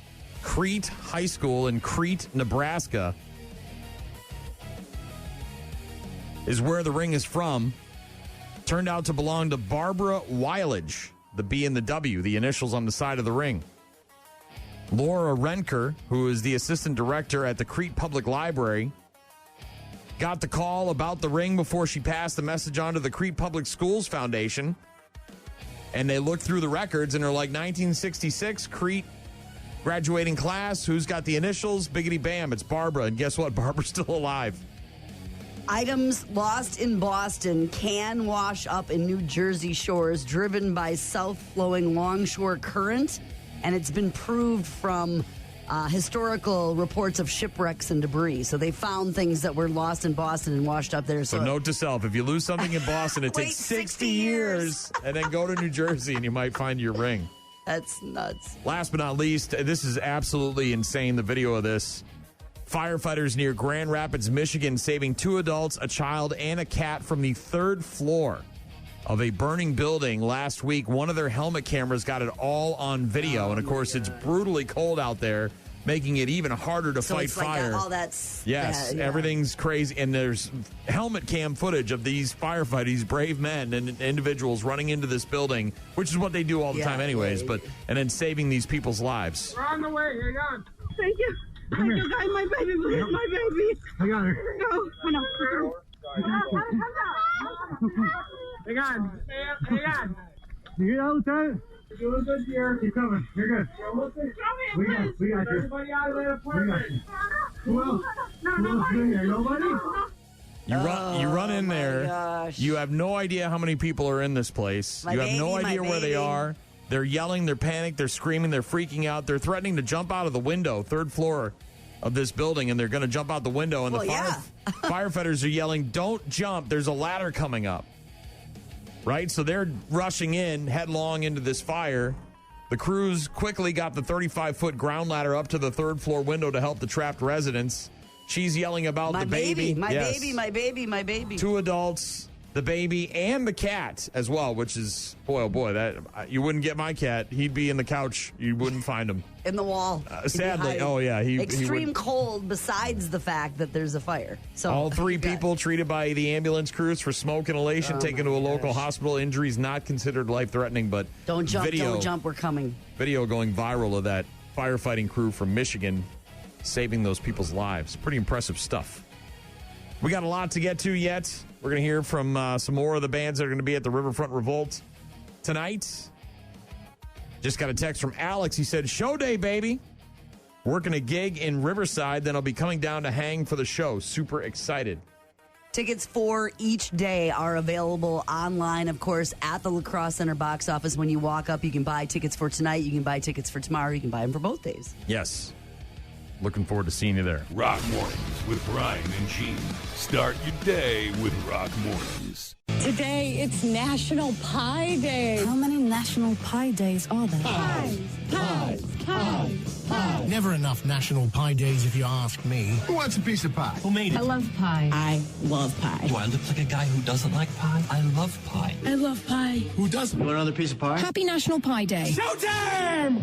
Crete High School in Crete, Nebraska is where the ring is from. Turned out to belong to Barbara Weilage, the B and the W, the initials on the side of the ring. Laura Renker, who is the assistant director at the Crete Public Library, got the call about the ring before she passed the message on to the Crete Public Schools Foundation. And they looked through the records and are like, 1966, Crete graduating class, who's got the initials? Biggity bam, it's Barbara. And guess what? Barbara's still alive. Items lost in Boston can wash up in New Jersey shores driven by south-flowing longshore current. And it's been proved from historical reports of shipwrecks and debris. So they found things that were lost in Boston and washed up there. So note to self, if you lose something in Boston, it takes 60 years. And then go to New Jersey and you might find your ring. That's nuts. Last but not least, this is absolutely insane, the video of this. Firefighters near Grand Rapids, Michigan, saving 2 adults, a child, and a cat from the 3rd floor of a burning building last week. One of their helmet cameras got it all on video. And, of course, it's brutally cold out there, making it even harder to fight fire. Like all that's yes, bad, yeah. Everything's crazy. And there's helmet cam footage of these firefighters, these brave men and individuals running into this building, which is what they do all the time anyways, and then saving these people's lives. We're on the way. Hang on. Thank you. Thank you, guys. My baby, please. My baby. I got her. No. Hang on. Hang on. You get out there? You're doing good here. Keep coming. You're good. We got you. Everybody out of that apartment. Who else? Who else in here? Nobody? You run in there. Gosh. You have no idea how many people are in this place. You have no idea where they are. They're yelling, they're panicked, they're screaming, they're freaking out. They're threatening to jump out of the window, 3rd floor of this building, and they're going to jump out the window. And the firefighters are yelling, "Don't jump. There's a ladder coming up." Right? So they're rushing in headlong into this fire. The crews quickly got the 35-foot ground ladder up to the 3rd floor window to help the trapped residents. She's yelling about the baby. My baby. 2 adults, the baby, and the cat as well, which is, boy, oh boy, that you wouldn't get my cat. He'd be in the couch. You wouldn't find him. In the wall. Sadly. Oh, yeah. Extreme cold besides the fact that there's a fire. So all 3 people treated by the ambulance crews for smoke inhalation, taken to a local hospital. Injuries not considered life-threatening, but don't jump, we're coming. Video going viral of that firefighting crew from Michigan saving those people's lives. Pretty impressive stuff. We got a lot to get to yet. We're going to hear from some more of the bands that are going to be at the Riverfront Revolt tonight. Just got a text from Alex. He said, "Show day, baby. Working a gig in Riverside, then I'll be coming down to hang for the show. Super excited." Tickets for each day are available online, of course, at the La Crosse Center box office. When you walk up, you can buy tickets for tonight. You can buy tickets for tomorrow. You can buy them for both days. Yes. Looking forward to seeing you there. Rock Mornings with Brian and Gene. Start your day with Rock Mornings. Today, it's National Pie Day. How many National Pie Days are there? Pies. Never enough National Pie Days, if you ask me. Who wants a piece of pie? Who made it? I love pie. I love pie. Do I look like a guy who doesn't like pie? I love pie. I love pie. Who doesn't? Want another piece of pie? Happy National Pie Day. Showtime!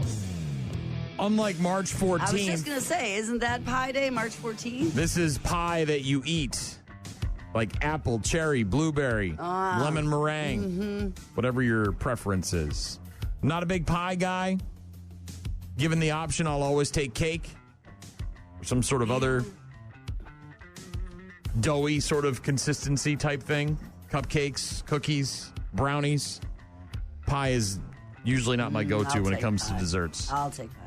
Unlike March 14th. I was just going to say, isn't that Pie Day, March 14th? This is pie that you eat. Like apple, cherry, blueberry, lemon meringue, whatever your preference is. Not a big pie guy. Given the option, I'll always take cake or some sort of other doughy sort of consistency type thing. Cupcakes, cookies, brownies. Pie is usually not my go-to when it comes to desserts. I'll take pie.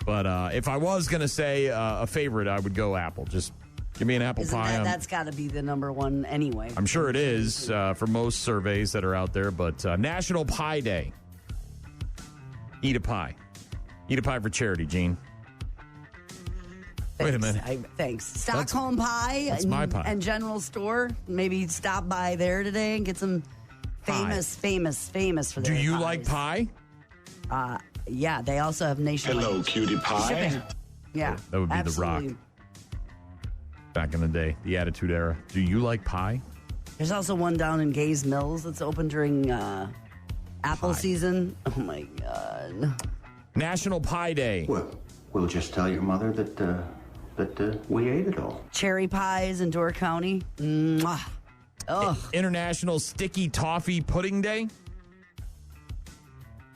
But if I was going to say a favorite, I would go apple. Just give me an apple pie. That's got to be the number one anyway. I'm sure it is for most surveys that are out there. But National Pie Day. Eat a pie. Eat a pie for charity, Gene. Thanks. Wait a minute. Thanks. Stockholm Pie. That's my pie. And General Store. Maybe stop by there today and get some famous for their Do you pies. like pie? Yeah, they also have nationwide Hello, cutie pie. shipping. Yeah, That would be absolutely. The Rock. Back in the day, the Attitude Era. Do you like pie? There's also one down in Gays Mills that's open during apple season. Oh, my God. National Pie Day. Well, we'll just tell your mother that we ate it all. Cherry pies in Door County. Mwah. Ugh. International Sticky Toffee Pudding Day.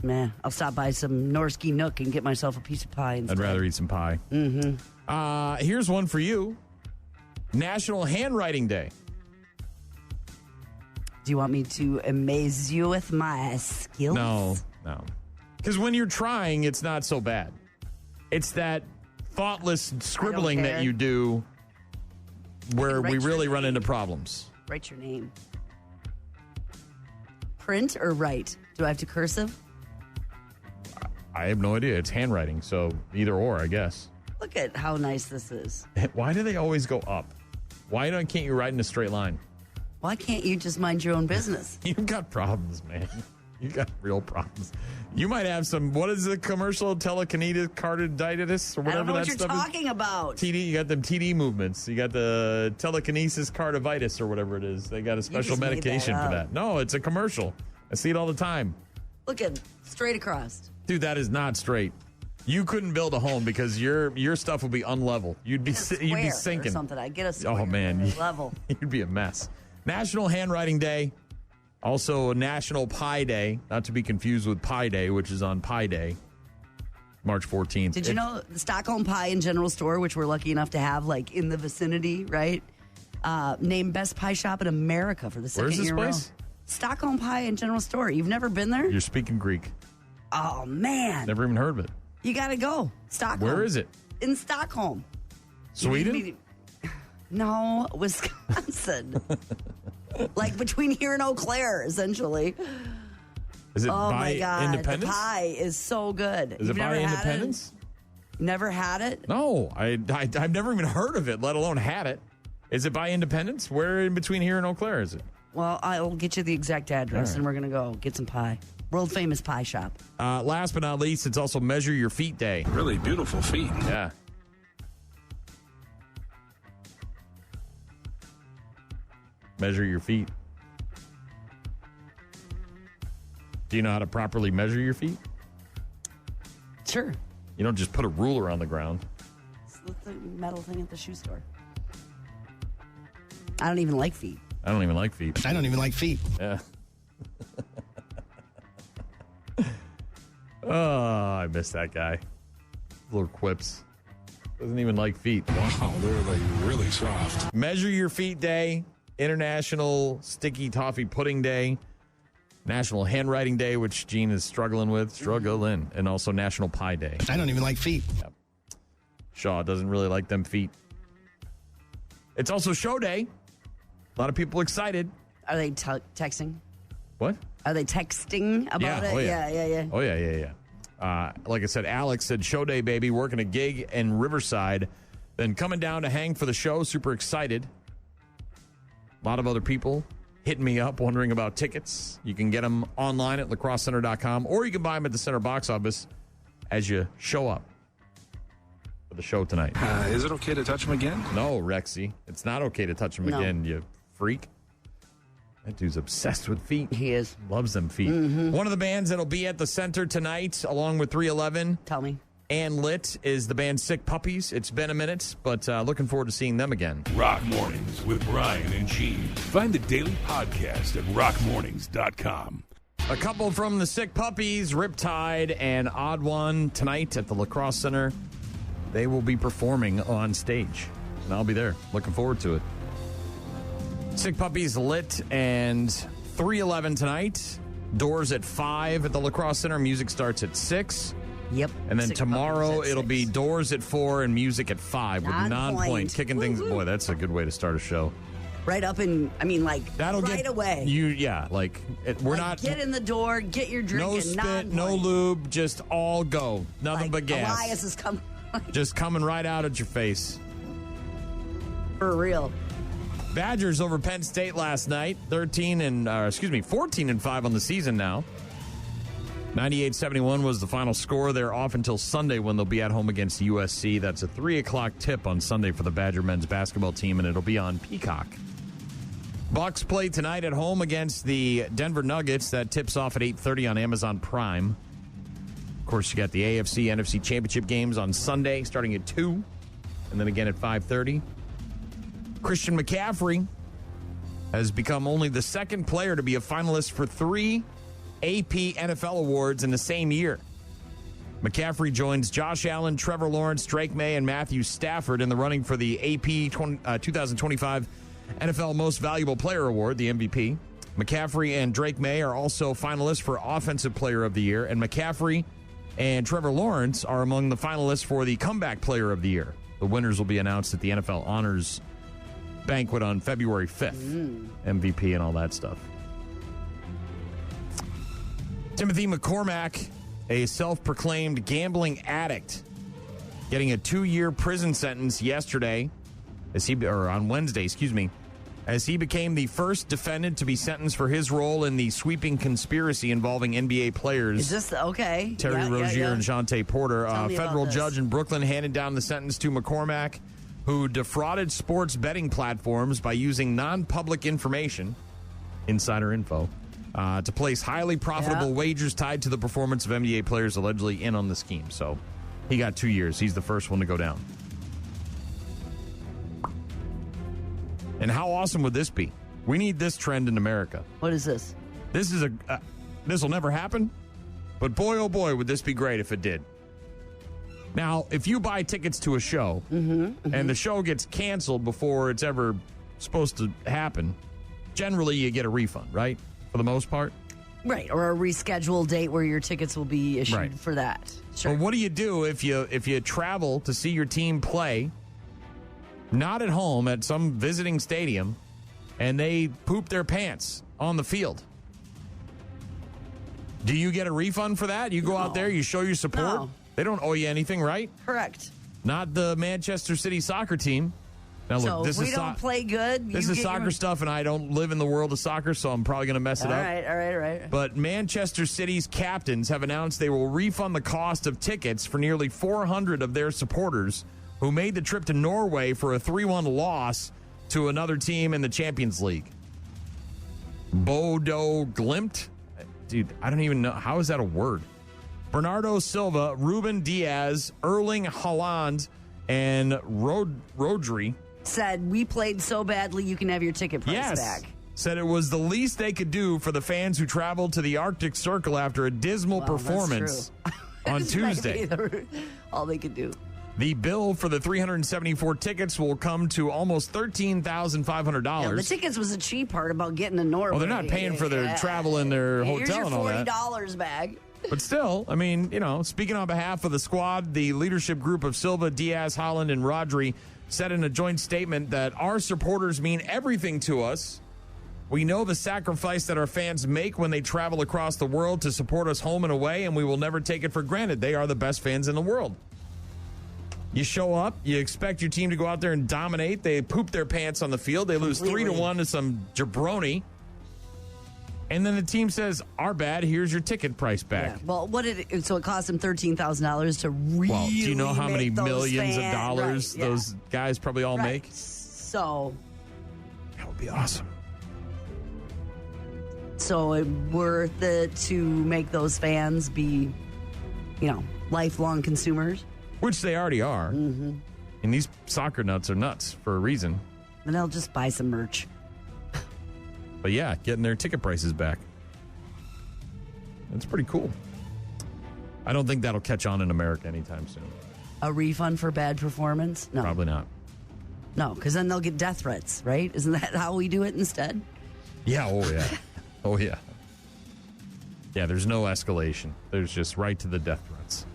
Man, I'll stop by some Norski Nook and get myself a piece of pie instead. I'd rather eat some pie. Mm-hmm. Here's one for you. National Handwriting Day. Do you want me to amaze you with my skills? No. Because when you're trying, it's not so bad. It's that thoughtless scribbling that you do where we really run into problems. Write your name. Print or write? Do I have to cursive? I have no idea. It's handwriting, so either or, I guess. Look at how nice this is. Why do they always go up? Why can't you write in a straight line? Why can't you just mind your own business? You've got problems, man. You got real problems. You might have some. What is the commercial? Telekinetic carditis or whatever. I don't know that what you're stuff talking about. TD. You got them TD movements. You got the telekinesis carditis or whatever it is. They got a special medication for that. No, it's a commercial. I see it all the time. Look at straight across. Dude, that is not straight. You couldn't build a home because your stuff would be unlevel. You'd be sinking. Or something. I get a square. Oh man, level. You'd be a mess. National Handwriting Day. Also, National Pie Day, not to be confused with Pie Day, which is on Pie Day, March 14th. Did you know the Stockholm Pie and General Store, which we're lucky enough to have like in the vicinity, right? Named Best Pie Shop in America for the second year in a row. Where's this place? Stockholm Pie and General Store. You've never been there? You're speaking Greek. Oh, man. Never even heard of it. You got to go. Stockholm. Where is it? In Stockholm. Sweden? No, Wisconsin. Like between here and Eau Claire, essentially. Is it oh by my God. Independence? The pie is so good. Is it by Independence? Never had it? No, I've never even heard of it, let alone had it. Is it by Independence? Where in between here and Eau Claire is it? Well, I'll get you the exact address, and we're going to go get some pie. World famous pie shop. Last but not least, it's also Measure Your Feet Day. Really beautiful feet. Yeah. Measure your feet. Do you know how to properly measure your feet? Sure. You don't just put a ruler on the ground. It's the metal thing at the shoe store. I don't even like feet. I don't even like feet. I don't even like feet. Yeah. Oh, I miss that guy. Little quips. Doesn't even like feet. Wow, they're like really soft. Measure Your Feet Day. International Sticky Toffee Pudding Day. National Handwriting Day, which Gene is struggling with. And also National Pie Day. I don't even like feet. Yep. Shaw doesn't really like them feet. It's also Show Day. A lot of people excited. Are they texting? What? Are they texting about it? Oh, yeah. Yeah. Oh, yeah. Like I said, Alex said, Show Day, baby, working a gig in Riverside. Then coming down to hang for the show. Super excited. A lot of other people hitting me up wondering about tickets. You can get them online at lacrossecenter.com, or you can buy them at the center box office as you show up for the show tonight. Is it okay to touch them again? No, Rexy. It's not okay to touch them again, you freak. That dude's obsessed with feet. He is. Loves them feet. Mm-hmm. One of the bands that'll be at the center tonight, along with 311. Tell me. And Lit is the band Sick Puppies. It's been a minute, but looking forward to seeing them again. Rock Mornings with Brian and Gene. Find the daily podcast at rockmornings.com. A couple from the Sick Puppies, Riptide and Odd One, tonight at the Lacrosse Center. They will be performing on stage, and I'll be there. Looking forward to it. Sick Puppies, Lit, and 311 tonight. Doors at 5 at the Lacrosse Center. Music starts at 6. Yep. And then Sick tomorrow Puppies at it'll 6. be Doors at 4 and music at 5 with non-point kicking things. Boy, that's a good way to start a show. Right up in, That'll right get away. We're not. Get in the door, get your drink. No spit, no lube, just all go. Nothing but gas. Elias is coming. Just coming right out at your face. For real. Badgers over Penn State last night. 14 and 5 on the season now. 98-71 was the final score. They're off until Sunday when they'll be at home against USC. That's a 3 o'clock tip on Sunday for the Badger men's basketball team, and it'll be on Peacock. Bucks play tonight at home against the Denver Nuggets. That tips off at 8:30 on Amazon Prime. Of course, you got the AFC, NFC championship games on Sunday starting at 2, and then again at 5:30. Christian McCaffrey has become only the second player to be a finalist for 3 AP NFL awards in the same year. McCaffrey joins Josh Allen, Trevor Lawrence, Drake May, and Matthew Stafford in the running for the AP 2025 NFL Most Valuable Player Award, the MVP. McCaffrey and Drake May are also finalists for Offensive Player of the Year, and McCaffrey and Trevor Lawrence are among the finalists for the Comeback Player of the Year. The winners will be announced at the NFL Honors Banquet on February 5th. MVP and all that stuff. Timothy McCormack a self-proclaimed gambling addict, getting a 2-year prison sentence yesterday, on Wednesday, as he became the first defendant to be sentenced for his role in the sweeping conspiracy involving NBA players. Is this okay? Terry Rozier and Shante Porter. A federal judge in Brooklyn handed down the sentence to McCormack, who defrauded sports betting platforms by using non-public information, insider info, to place highly profitable wagers tied to the performance of NBA players allegedly in on the scheme. So he got 2 years. He's the first one to go down. And how awesome would this be? We need this trend in America. What is this? This will never happen, but boy, oh boy, would this be great if it did. Now, if you buy tickets to a show and the show gets canceled before it's ever supposed to happen, generally you get a refund, right? For the most part. Right, or a rescheduled date where your tickets will be issued for that. Sure. But what do you do if you travel to see your team play, not at home, at some visiting stadium, and they poop their pants on the field? Do you get a refund for that? You go out there, you show your support? No. They don't owe you anything, right? Correct. Not the Manchester City soccer team. Now, look, so if we don't play good, this is soccer stuff, and I don't live in the world of soccer, so I'm probably going to mess it up. All right. But Manchester City's captains have announced they will refund the cost of tickets for nearly 400 of their supporters who made the trip to Norway for a 3-1 loss to another team in the Champions League. Bodo Glimt? Dude, I don't even know. How is that a word? Bernardo Silva, Ruben Diaz, Erling Haaland, and Rodri said, we played so badly you can have your ticket price back. Said it was the least they could do for the fans who traveled to the Arctic Circle after a dismal performance on Tuesday. All they could do. The bill for the 374 tickets will come to almost $13,500. Yeah, the tickets was the cheap part about getting to Norway. Well, they're not paying for their travel and their hotel and all that. Here's your $40 back. But still, I mean, speaking on behalf of the squad, the leadership group of Silva, Diaz, Haaland, and Rodri said in a joint statement that our supporters mean everything to us. We know the sacrifice that our fans make when they travel across the world to support us home and away, and we will never take it for granted. They are the best fans in the world. You show up, you expect your team to go out there and dominate. They poop their pants on the field. They lose 3-1 to some jabroni. And then the team says, our bad, here's your ticket price back. Yeah. Well, so it cost them $13,000 to really Well, do you know how many millions of dollars those guys probably all make? So that would be awesome. So it worth it to make those fans be, lifelong consumers? Which they already are. Mm-hmm. And these soccer nuts are nuts for a reason. And they'll just buy some merch. But yeah, getting their ticket prices back. That's pretty cool. I don't think that'll catch on in America anytime soon. A refund for bad performance? No. Probably not. No, because then they'll get death threats, right? Isn't that how we do it instead? Yeah, oh yeah. Yeah, there's no escalation. There's just right to the death threats.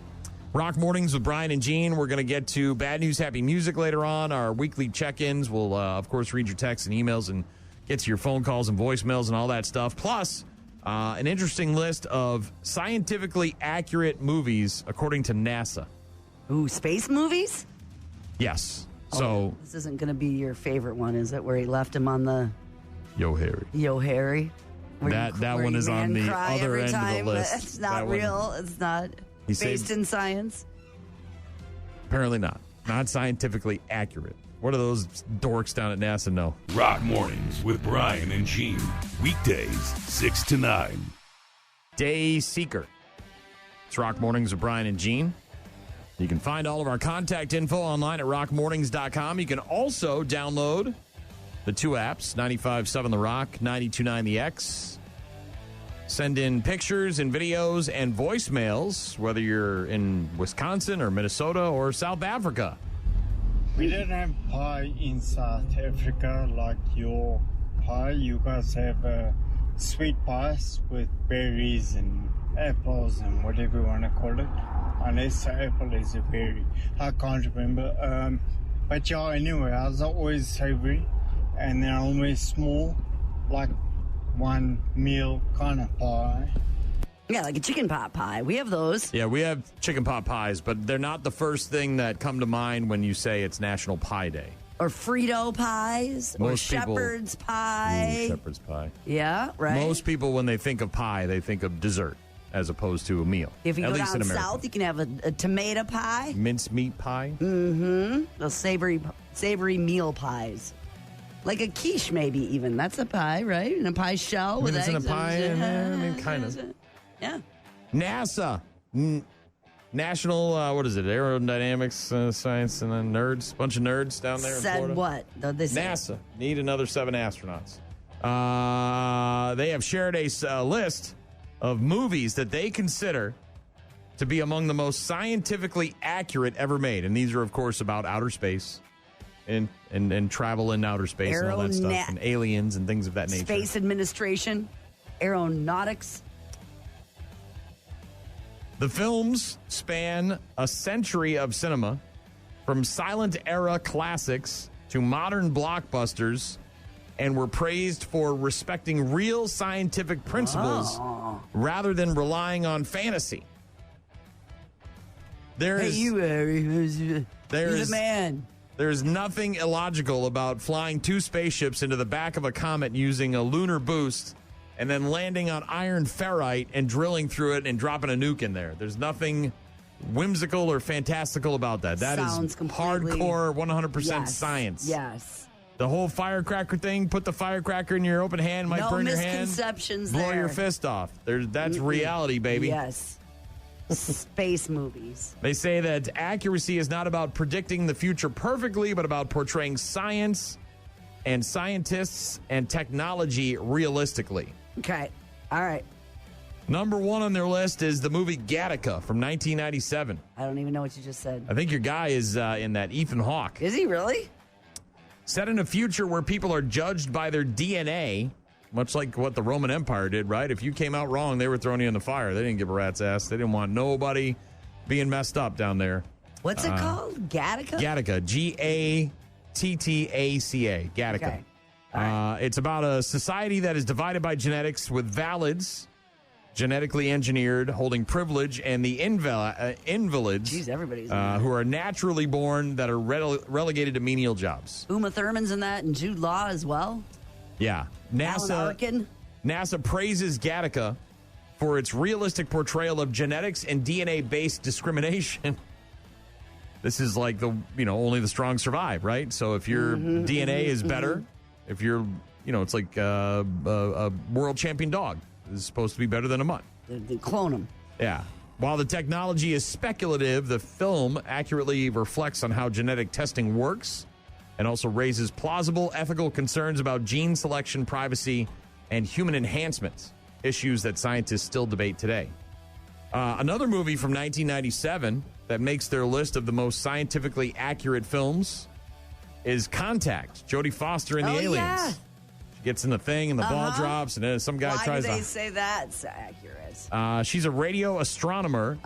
Rock Mornings with Brian and Gene. We're going to get to Bad News, Happy Music later on. Our weekly check-ins. We'll, of course, read your texts and emails and get to your phone calls and voicemails and all that stuff. Plus, an interesting list of scientifically accurate movies according to NASA. Ooh, space movies? Yes. So this isn't going to be your favorite one, is it? Where he left him on the Yo Harry. That one is on the other end of the list. It's not real. It's not based in science. Apparently not. Not scientifically accurate. What do those dorks down at NASA know? Rock Mornings with Brian and Gene. Weekdays, 6 to 9. Day Seeker. It's Rock Mornings with Brian and Gene. You can find all of our contact info online at rockmornings.com. You can also download the two apps, 95.7 The Rock, 92.9 The X. Send in pictures and videos and voicemails, whether you're in Wisconsin or Minnesota or South Africa. We didn't have pie in South Africa like your pie. You guys have sweet pies with berries and apples and whatever you want to call it. Unless the apple is a berry. I can't remember. But yeah, anyway, ours are always savory and they're always small, like one meal kind of pie. Yeah, like a chicken pot pie. We have those. Yeah, we have chicken pot pies, but they're not the first thing that come to mind when you say it's National Pie Day. Or Frito pies. Most or people- shepherd's pie. Shepherd's pie. Yeah, right. Most people, when they think of pie, they think of dessert as opposed to a meal. If you At go least down in America. south, you can have a tomato pie. Mincemeat pie. Mm-hmm. Those savory meal pies. Like a quiche, maybe even. That's a pie, right? In a pie shell with it's in a eggs pie. Kind of. Yeah. NASA. National, what is it? Aerodynamics, science, and then nerds. Bunch of nerds down there in Said Florida. what? They said- NASA. Need another 7 astronauts. They have shared a list of movies that they consider to be among the most scientifically accurate ever made. And these are, of course, about outer space and travel in outer space and all that stuff. And aliens and things of that nature. Space Administration, aeronautics. The films span a century of cinema, from silent era classics to modern blockbusters, and were praised for respecting real scientific principles rather than relying on fantasy. He's a man. There's nothing illogical about flying 2 spaceships into the back of a comet using a lunar boost and then landing on iron ferrite and drilling through it and dropping a nuke in there. There's nothing whimsical or fantastical about that. That Sounds is completely- hardcore 100% Yes. science. Yes. The whole firecracker thing, put the firecracker in your open hand, might No burn your hand. misconceptions blow there. your fist off. That's reality, baby. Yes. Space movies. They say that accuracy is not about predicting the future perfectly, but about portraying science and scientists and technology realistically. Okay. All right. Number 1 on their list is the movie Gattaca from 1997. I don't even know what you just said. I think your guy is in that, Ethan Hawke. Is he really? Set in a future where people are judged by their DNA, much like what the Roman Empire did, right? If you came out wrong, they were throwing you in the fire. They didn't give a rat's ass. They didn't want nobody being messed up down there. What's it called? Gattaca? Gattaca. Gattaca. Gattaca. Okay. It's about a society that is divided by genetics, with valids, genetically engineered, holding privilege, and the invalids, Jeez, everybody's who are naturally born, that are relegated to menial jobs. Uma Thurman's in that, and Jude Law as well. Yeah. Alan Arkin. NASA praises Gattaca for its realistic portrayal of genetics and DNA-based discrimination. This is like only the strong survive, right? So if your DNA is better, if you're, it's like a world champion dog is supposed to be better than a mutt. They clone them. Yeah. While the technology is speculative, the film accurately reflects on how genetic testing works and also raises plausible ethical concerns about gene selection, privacy, and human enhancement, issues that scientists still debate today. Another movie from 1997 that makes their list of the most scientifically accurate films is Contact. Jodie Foster and the Aliens. Yeah. She gets in the thing and the ball drops, and then some guy Why tries do they to... say that's accurate? She's a radio astronomer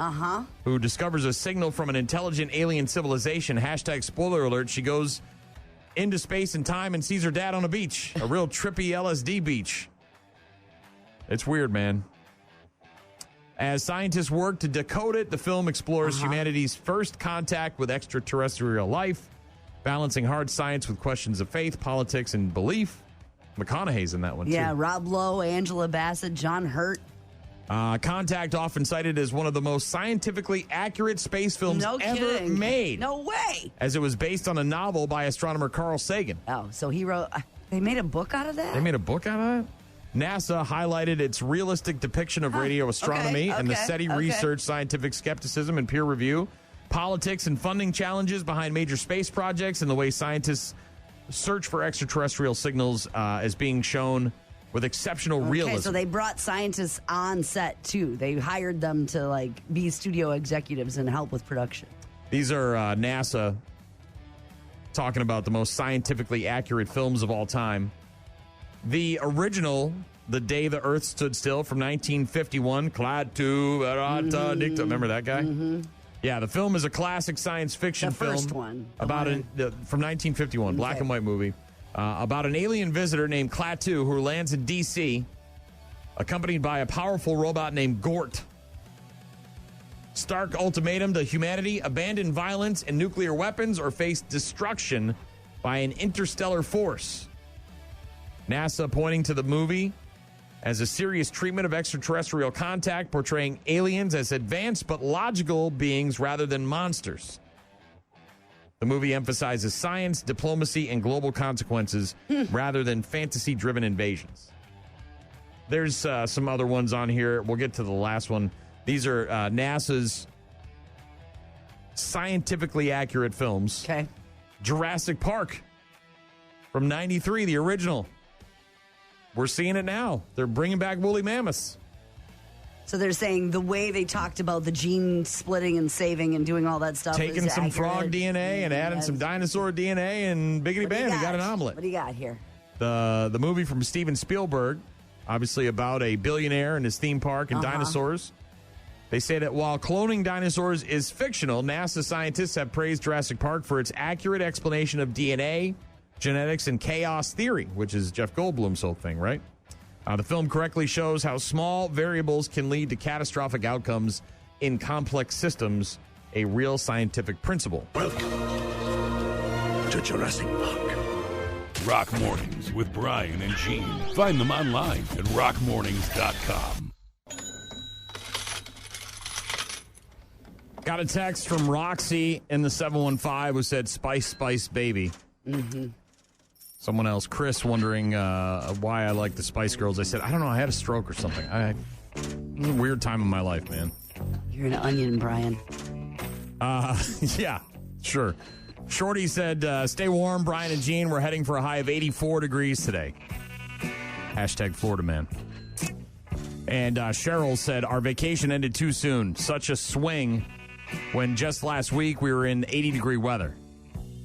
who discovers a signal from an intelligent alien civilization. # spoiler alert. She goes into space and time and sees her dad on a beach, a real trippy LSD beach. It's weird, man. As scientists work to decode it, the film explores humanity's first contact with extraterrestrial life, balancing hard science with questions of faith, politics, and belief. McConaughey's in that one, Yeah, too. Rob Lowe, Angela Bassett, John Hurt. Contact, often cited as one of the most scientifically accurate space films ever kidding. made. No way. As it was based on a novel by astronomer Carl Sagan. Oh, so he wrote... They made a book out of that? They made a book out of that? NASA highlighted its realistic depiction of radio astronomy and the SETI research, scientific skepticism, and peer review, politics and funding challenges behind major space projects, and the way scientists search for extraterrestrial signals as being shown with exceptional realism. Okay, so they brought scientists on set, too. They hired them to, be studio executives and help with production. These are NASA talking about the most scientifically accurate films of all time. The original, The Day the Earth Stood Still, from 1951, remember that guy? Mm-hmm. Yeah, the film is a classic science fiction film. The first one. From 1951, black and white movie. About an alien visitor named Klaatu who lands in D.C. accompanied by a powerful robot named Gort. Stark ultimatum to humanity: abandon violence and nuclear weapons or face destruction by an interstellar force. NASA pointing to the movie as a serious treatment of extraterrestrial contact, portraying aliens as advanced but logical beings rather than monsters. The movie emphasizes science, diplomacy, and global consequences rather than fantasy-driven invasions. There's some other ones on here. We'll get to the last one. These are NASA's scientifically accurate films. Okay. Jurassic Park from 93, the original. We're seeing it now. They're bringing back woolly mammoths. So they're saying the way they talked about the gene splitting and saving and doing all that stuff. Taking some frog DNA and adding some dinosaur DNA and biggity bam, you got an omelet. What do you got here? The movie from Steven Spielberg, obviously about a billionaire and his theme park and dinosaurs. They say that while cloning dinosaurs is fictional, NASA scientists have praised Jurassic Park for its accurate explanation of DNA, genetics, and chaos theory, which is Jeff Goldblum's whole thing, right? The film correctly shows how small variables can lead to catastrophic outcomes in complex systems, a real scientific principle. Welcome to Jurassic Park. Rock Mornings with Brian and Gene. Find them online at rockmornings.com. Got a text from Roxy in the 715 who said, "Spice, Spice, baby." Mm-hmm. Someone else, Chris, wondering why I like the Spice Girls. I said, I don't know, I had a stroke or something. It was a weird time in my life, man. You're an onion, Brian. Yeah, sure. Shorty said, stay warm, Brian and Gene. We're heading for a high of 84 degrees today. Hashtag Florida man. And Cheryl said, our vacation ended too soon. Such a swing when just last week we were in 80-degree weather.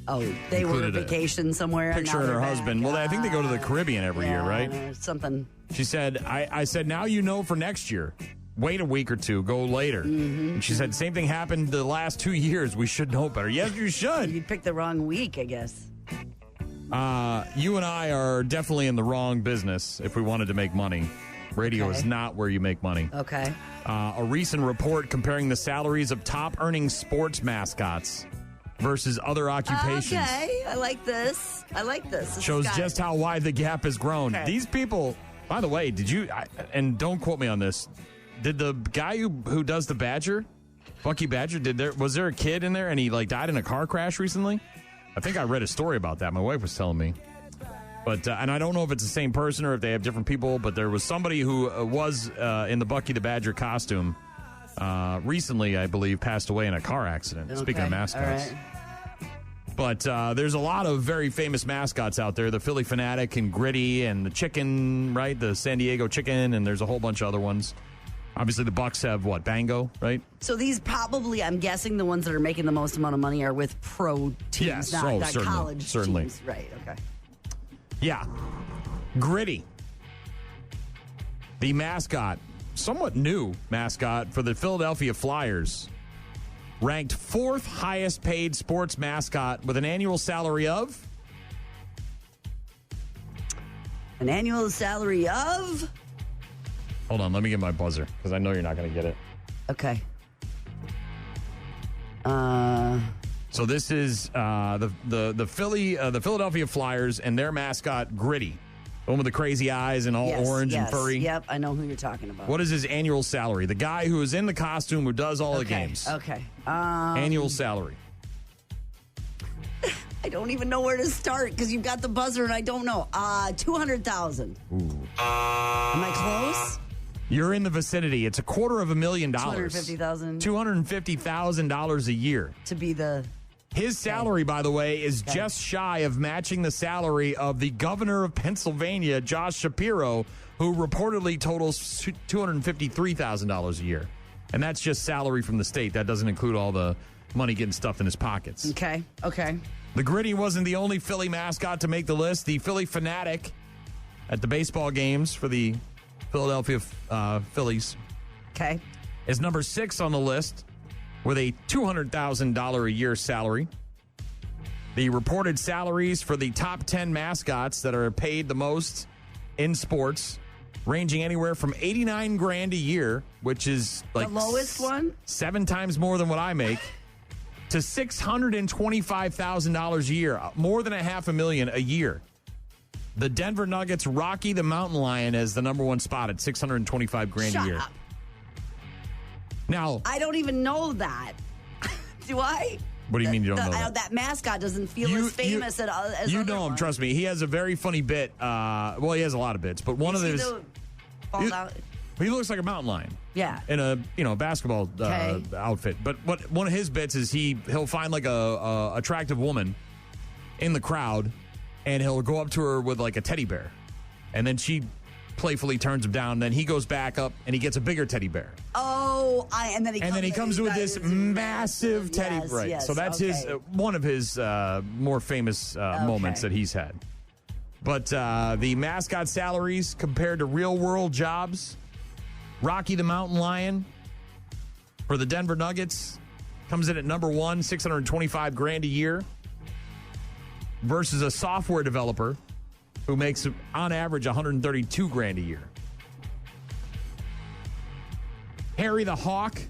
Oh, they were on vacation somewhere. Picture of her husband. Well, I think they go to the Caribbean every year, right? Something. She said, I said, now you know for next year. Wait a week or two. Go later. Mm-hmm. And she said, same thing happened the last 2 years. We should know better. Yes, you should. You picked the wrong week, I guess. You and I are definitely in the wrong business if we wanted to make money. Radio is not where you make money. Okay. A recent report comparing the salaries of top-earning sports mascots versus other occupations. Okay, I like this. This shows just how wide the gap has grown. Okay. These people, by the way, did you, and don't quote me on this, did the guy who does the Badger, Bucky Badger, was there a kid in there and he died in a car crash recently? I think I read a story about that. My wife was telling me. But and I don't know if it's the same person or if they have different people, but there was somebody who was in the Bucky the Badger costume recently, I believe, passed away in a car accident. Okay. Speaking of mascots. All right. But there's a lot of very famous mascots out there. The Philly Fanatic and Gritty and the Chicken, right? The San Diego Chicken, and there's a whole bunch of other ones. Obviously, the Bucks have, Bango, right? So these probably, I'm guessing the ones that are making the most amount of money are with pro teams, not certainly, college certainly. teams. Right, okay. Yeah. Gritty. The mascot, somewhat new mascot for the Philadelphia Flyers, ranked 4th highest paid sports mascot with an annual salary of? An annual salary of? Hold on, let me get my buzzer because I know you're not going to get it. Okay. So this is the Philadelphia Flyers and their mascot Gritty, the one with the crazy eyes and all orange and furry. Yep, I know who you're talking about. What is his annual salary? The guy who is in the costume who does all the games. Okay. Annual salary. I don't even know where to start because you've got the buzzer and I don't know. $200,000. Ooh. Am I close? You're in the vicinity. It's $250,000. $250,000. $250,000 a year. To be the... His salary, by the way, is just shy of matching the salary of the governor of Pennsylvania, Josh Shapiro, who reportedly totals $253,000 a year. And that's just salary from the state. That doesn't include all the money getting stuffed in his pockets. Okay. The Gritty wasn't the only Philly mascot to make the list. The Philly Fanatic at the baseball games for the Philadelphia Phillies is number 6 on the list with a $200,000 a year salary. The reported salaries for the top 10 mascots that are paid the most in sports ranging anywhere from $89,000 a year, which is like the lowest one, 7 times more than what I make, to $625,000 a year, more than $500,000 a year. The Denver Nuggets, Rocky the Mountain Lion, as the number one spot at $625,000 a year. Up. Now, I don't even know that. Do I? What do you mean you don't know that? That mascot doesn't feel as famous as you other know him. ones. Trust me. He has a very funny bit. Well, he has a lot of bits, but one of those. He looks like a mountain lion. Yeah. In a basketball outfit. But one of his bits is he'll find like a attractive woman in the crowd, and he'll go up to her with like a teddy bear, and then she playfully turns him down. Then he goes back up and he gets a bigger teddy bear. Oh, and then he comes with this massive teddy bear. Right. Yes, so that's his one of his more famous moments that he's had. But the mascot salaries compared to real world jobs, Rocky the Mountain Lion for the Denver Nuggets comes in at number one, $625,000 a year, versus a software developer who makes on average $132,000 a year. Harry the Hawk,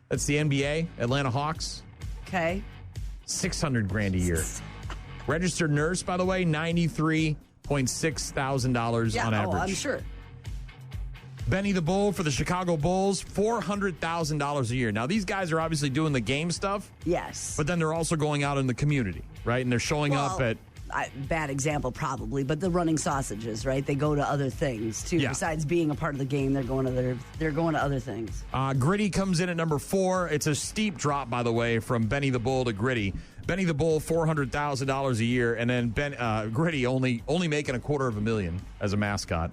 that's the NBA, Atlanta Hawks. Okay. $600,000 a year. Registered nurse, by the way, $93,600 on average. Oh, I'm sure. Benny the Bull for the Chicago Bulls, $400,000 a year. Now, these guys are obviously doing the game stuff. Yes. But then they're also going out in the community, right? And they're showing up at... bad example, probably, but the running sausages, right? They go to other things, too. Yeah. Besides being a part of the game, they're going to other things. Gritty comes in at number 4. It's a steep drop, by the way, from Benny the Bull to Gritty. Benny the Bull, $400,000 a year, and then Gritty only making $250,000 as a mascot.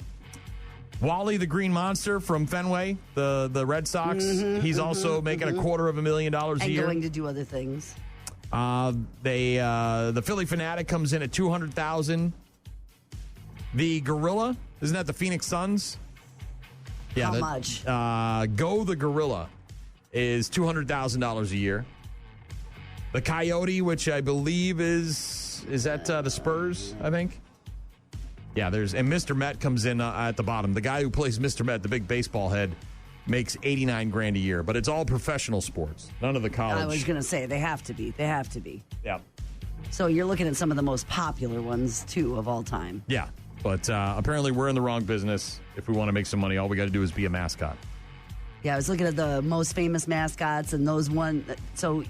Wally the Green Monster from Fenway, the Red Sox, he's also making $250,000 a year. And going to do other things. The Philly Fanatic comes in at $200,000. The Gorilla, isn't that the Phoenix Suns? Yeah. How much? Go the Gorilla is $200,000 a year. The Coyote, which I believe is that the Spurs, I think. Yeah, and Mr. Met comes in at the bottom. The guy who plays Mr. Met, the big baseball head, makes $89,000 a year, but it's all professional sports. None of the college. I was going to say they have to be. Yeah. So you're looking at some of the most popular ones too of all time. Yeah, but apparently we're in the wrong business. If we want to make some money, all we got to do is be a mascot. Yeah, I was looking at the most famous mascots and those one. So,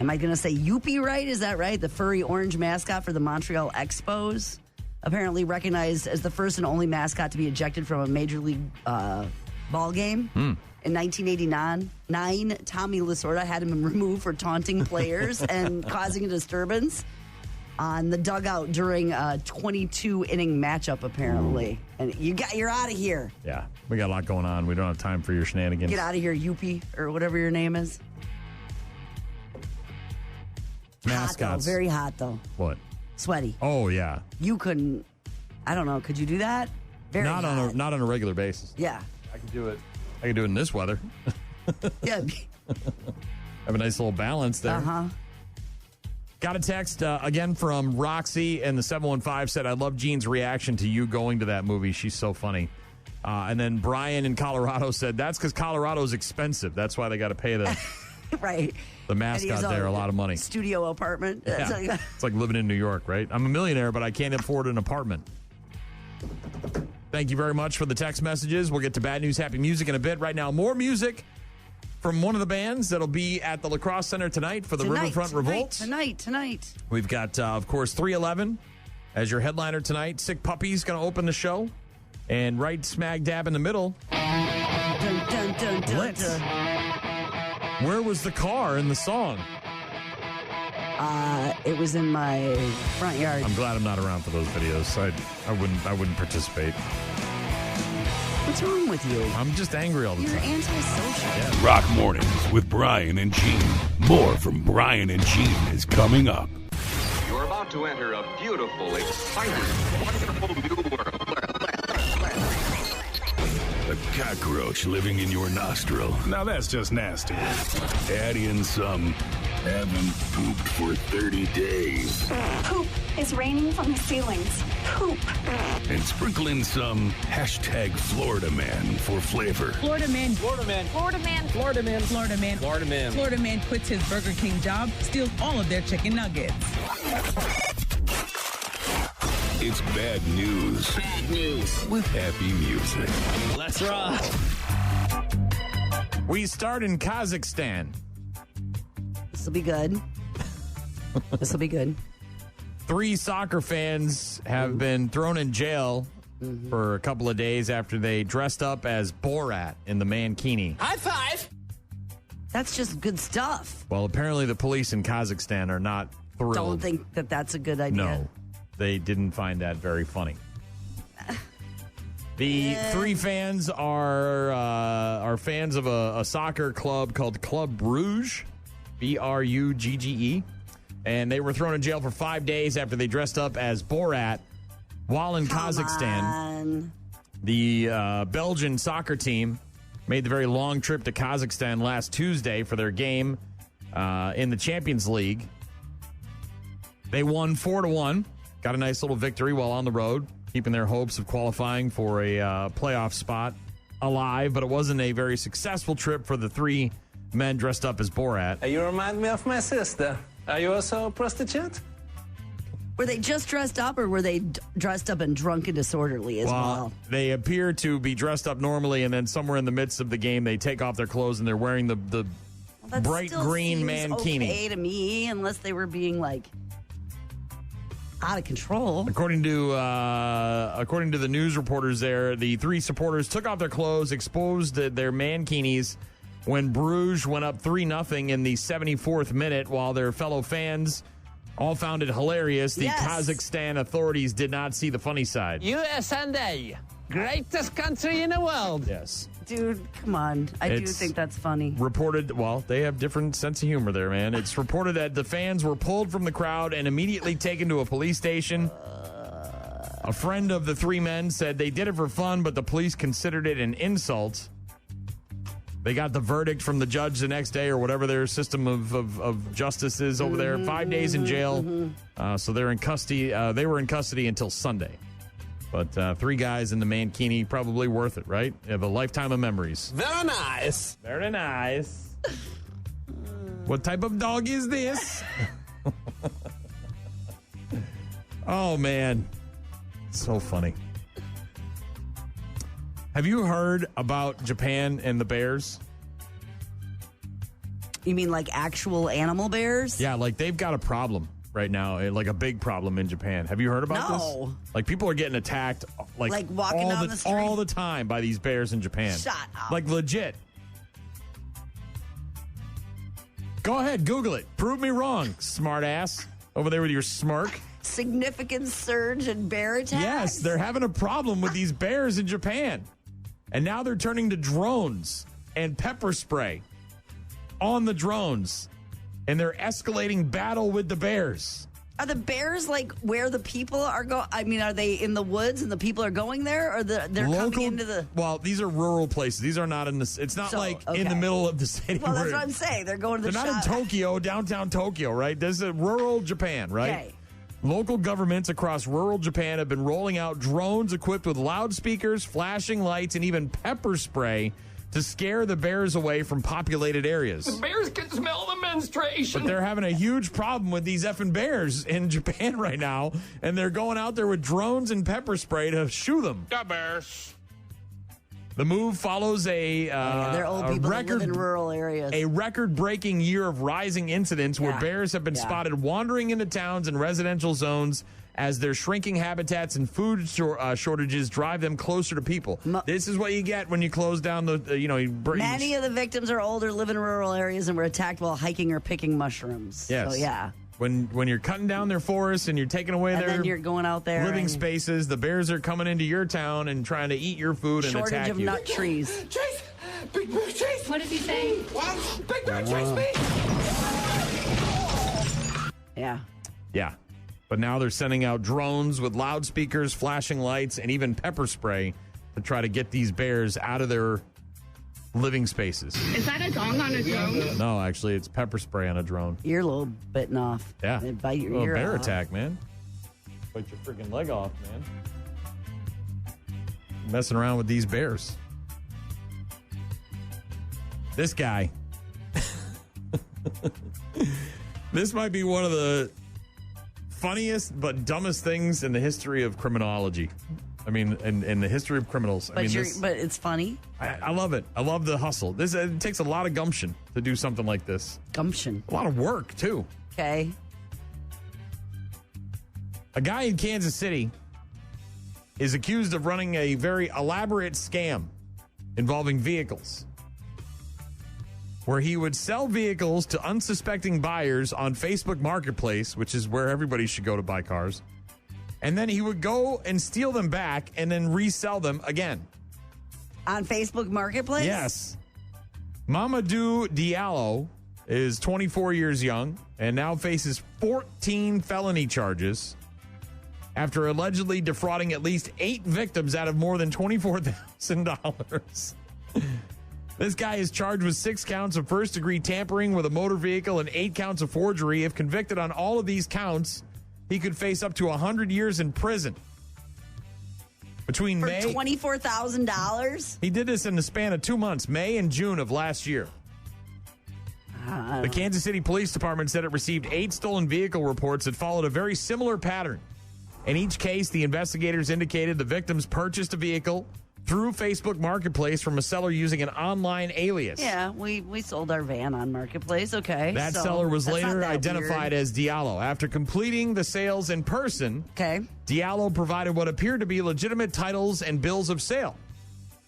am I going to say Youppi right? Is that right? The furry orange mascot for the Montreal Expos, apparently recognized as the first and only mascot to be ejected from a major league ball game. In 1989, Tommy Lasorda had him removed for taunting players and causing a disturbance on the dugout during a 22-inning matchup, apparently. And you're out of here. Yeah, we got a lot going on. We don't have time for your shenanigans. Get out of here, Youppi, or whatever your name is. Mascots. Hot, though. Very hot, though. What? Sweaty. Oh, yeah. You couldn't, I don't know, could you do that? Very not hot. on a regular basis. Yeah. I could do it. I could do it in this weather. Yeah. Have a nice little balance there. Got a text again from Roxy, and the 715 said, I love Jean's reaction to you going to that movie. She's so funny. And then Brian in Colorado said, that's because Colorado's expensive. That's why they got to pay the right. The mascot there a lot of money. Studio apartment. Yeah. It's like living in New York, right? I'm a millionaire, but I can't afford an apartment. Thank you very much for the text messages. We'll get to bad news, happy music in a bit. Right now, more music from one of the bands that'll be at the Crosse Center tonight for the Riverfront Revolt. Tonight. We've got, of course, 311 as your headliner tonight. Sick Puppies going to open the show. And right smack dab in the middle, Blitz. Where was the car in the song? It was in my front yard. I'm glad I'm not around for those videos. I wouldn't participate. What's wrong with you? I'm just angry all the time. You're antisocial. Yeah. Rock Mornings with Brian and Gene. More from Brian and Gene is coming up. You're about to enter a beautiful, exciting, wonderful new world. A cockroach living in your nostril. Now that's just nasty. Add in some Haven't pooped for 30 days. Poop is raining from the ceilings. Poop. And sprinkle in some hashtag Florida Man for flavor. Florida man. Florida man. Florida man. Florida man. Florida man. Florida man. Florida man quits his Burger King job, steals all of their chicken nuggets. It's bad news. Bad news. With happy music. Let's rock. We start in Kazakhstan. This will be good. This will be good. 3 soccer fans have been thrown in jail for a couple of days after they dressed up as Borat in the Mankini. High five. That's just good stuff. Well, apparently the police in Kazakhstan are not thrilled. Don't think that that's a good idea. No, they didn't find that very funny. The 3 fans are fans of a soccer club called Club Brugge, Brugge, and they were thrown in jail for 5 days after they dressed up as Borat while in Kazakhstan. The Belgian soccer team made the very long trip to Kazakhstan last Tuesday for their game in the Champions League. They won 4-1, got a nice little victory while on the road, keeping their hopes of qualifying for a playoff spot alive, but it wasn't a very successful trip for the 3 men dressed up as Borat. You remind me of my sister. Are you also a prostitute? Were they just dressed up, or were they dressed up and drunk and disorderly as well? They appear to be dressed up normally, and then somewhere in the midst of the game, they take off their clothes and they're wearing the bright green mankini. Okay to me, unless they were being like out of control. According to the news reporters there, the 3 supporters took off their clothes, exposed their mankinis when Bruges went up 3-0 in the 74th minute, while their fellow fans all found it hilarious. The Kazakhstan authorities did not see the funny side. USA, greatest country in the world. Yes. Dude, come on. I do think that's funny. Reported, well, they have different sense of humor there, man. It's reported that the fans were pulled from the crowd and immediately taken to a police station. A friend of the 3 men said they did it for fun, but the police considered it an insult. They got the verdict from the judge the next day, or whatever their system of justice is over there. 5 days in jail. So they're in custody. They were in custody until Sunday. But 3 guys in the mankini, probably worth it, right? They have a lifetime of memories. Very nice. Very nice. What type of dog is this? Oh, man. So funny. Have you heard about Japan and the bears? You mean like actual animal bears? Yeah, like they've got a problem right now, like a big problem in Japan. Have you heard about this? Like people are getting attacked like walking down the street all the time by these bears in Japan. Shut up. Like legit. Go ahead, Google it. Prove me wrong, smart ass. Over there with your smirk. Significant surge in bear attacks? Yes, they're having a problem with these bears in Japan. And now they're turning to drones and pepper spray on the drones. And they're escalating battle with the bears. Are the bears like where the people are going? I mean, are they in the woods and the people are going there? Or they're coming into the... Well, these are rural places. These are not in the... It's not in the middle of the city. Well, that's what I'm saying. They're going to the They're not in Tokyo, downtown Tokyo, right? This is rural Japan, right? Okay. Local governments across rural Japan have been rolling out drones equipped with loudspeakers, flashing lights, and even pepper spray to scare the bears away from populated areas. The bears can smell the menstruation. But they're having a huge problem with these effing bears in Japan right now, and they're going out there with drones and pepper spray to shoo them. The bears. The move follows they're old people that live in rural areas. A record-breaking year of rising incidents where bears have been spotted wandering into towns and residential zones as their shrinking habitats and food shortages drive them closer to people. This is what you get when you close down the, Many of the victims are older, live in rural areas, and were attacked while hiking or picking mushrooms. Yes. So, yeah. When you're cutting down their forests and you're taking away their then you're going out there living spaces, the bears are coming into your town and trying to eat your food and attack you. Shortage of nut trees. Chase! Big bear chase! What is he saying? What? Big bear chase me! Yeah. Yeah. But now they're sending out drones with loudspeakers, flashing lights, and even pepper spray to try to get these bears out of their living spaces. Is that a dong on a drone? No, actually, it's pepper spray on a drone. You're a little bitten off. Yeah. They bite your a ear bear off. attack, man. Bite your freaking leg off, man. Messing around with these bears. This guy. This might be one of the funniest but dumbest things in the history of criminology. I mean, in the history of criminals. But, but it's funny. I love it. I love the hustle. It takes a lot of gumption to do something like this. Gumption. A lot of work, too. Okay. A guy in Kansas City is accused of running a very elaborate scam involving vehicles, where he would sell vehicles to unsuspecting buyers on Facebook Marketplace, which is where everybody should go to buy cars. And then he would go and steal them back and then resell them again. On Facebook Marketplace? Yes. Mamadou Diallo is 24 years young and now faces 14 felony charges after allegedly defrauding at least 8 victims out of more than $24,000. This guy is charged with 6 counts of first-degree tampering with a motor vehicle and 8 counts of forgery. If convicted on all of these counts, he could face up to 100 years in prison. Between For May... $24,000? He did this in the span of 2 months, May and June of last year. The Kansas City Police Department said it received 8 stolen vehicle reports that followed a very similar pattern. In each case, the investigators indicated the victims purchased a vehicle through Facebook Marketplace from a seller using an online alias. Yeah, we sold our van on Marketplace. Okay. That seller was later identified as Diallo. After completing the sales in person, Diallo provided what appeared to be legitimate titles and bills of sale.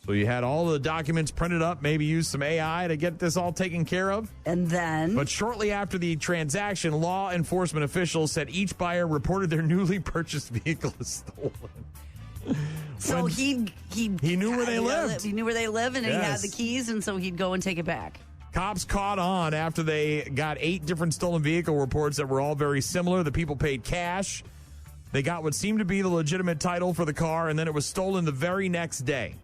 So you had all the documents printed up, maybe used some AI to get this all taken care of. And then? But shortly after the transaction, law enforcement officials said each buyer reported their newly purchased vehicle as stolen. So he knew where they lived. He knew where they live, and he had Yes. the keys, and so he'd go and take it back. Cops caught on after they got 8 different stolen vehicle reports that were all very similar. The people paid cash. They got what seemed to be the legitimate title for the car, and then it was stolen the very next day.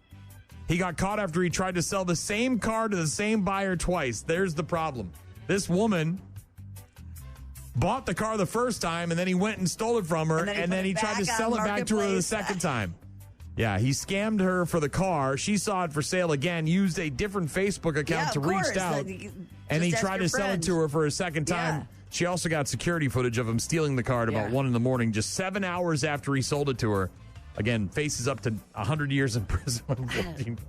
He got caught after he tried to sell the same car to the same buyer twice. There's the problem. This woman bought the car the first time, and then he went and stole it from her, and then he tried to sell it back to her the second time. Yeah, he scammed her for the car. She saw it for sale again, used a different Facebook account to reach out, and he tried to sell it to her for a second time. Yeah. She also got security footage of him stealing the car at about 1 in the morning, just 7 hours after he sold it to her. Again, faces up to 100 years in prison.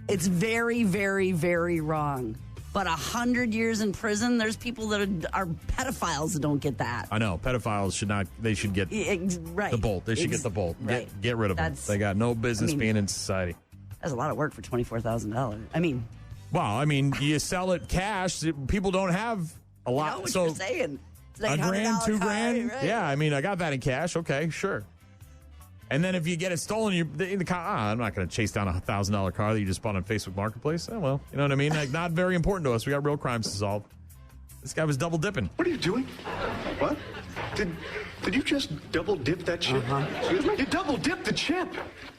It's very, very, very wrong. But 100 years in prison, there's people that are pedophiles that don't get that. I know. Pedophiles should not, they should get the bolt. They should get the bolt. Right. Get rid of them. They got no business being in society. That's a lot of work for $24,000. I mean. Well, I mean, you sell it cash. People don't have a lot. I know what you're saying. It's like $1,000, $2,000. Right? Yeah, I mean, I got that in cash. Okay, sure. And then if you get it stolen, I'm not going to chase down a $1,000 car that you just bought on Facebook Marketplace. Oh, well, you know what I mean? Like, not very important to us. We got real crimes to solve. This guy was double dipping. What are you doing? What? Did you just double dip that chip? Excuse me? You double dipped the chip.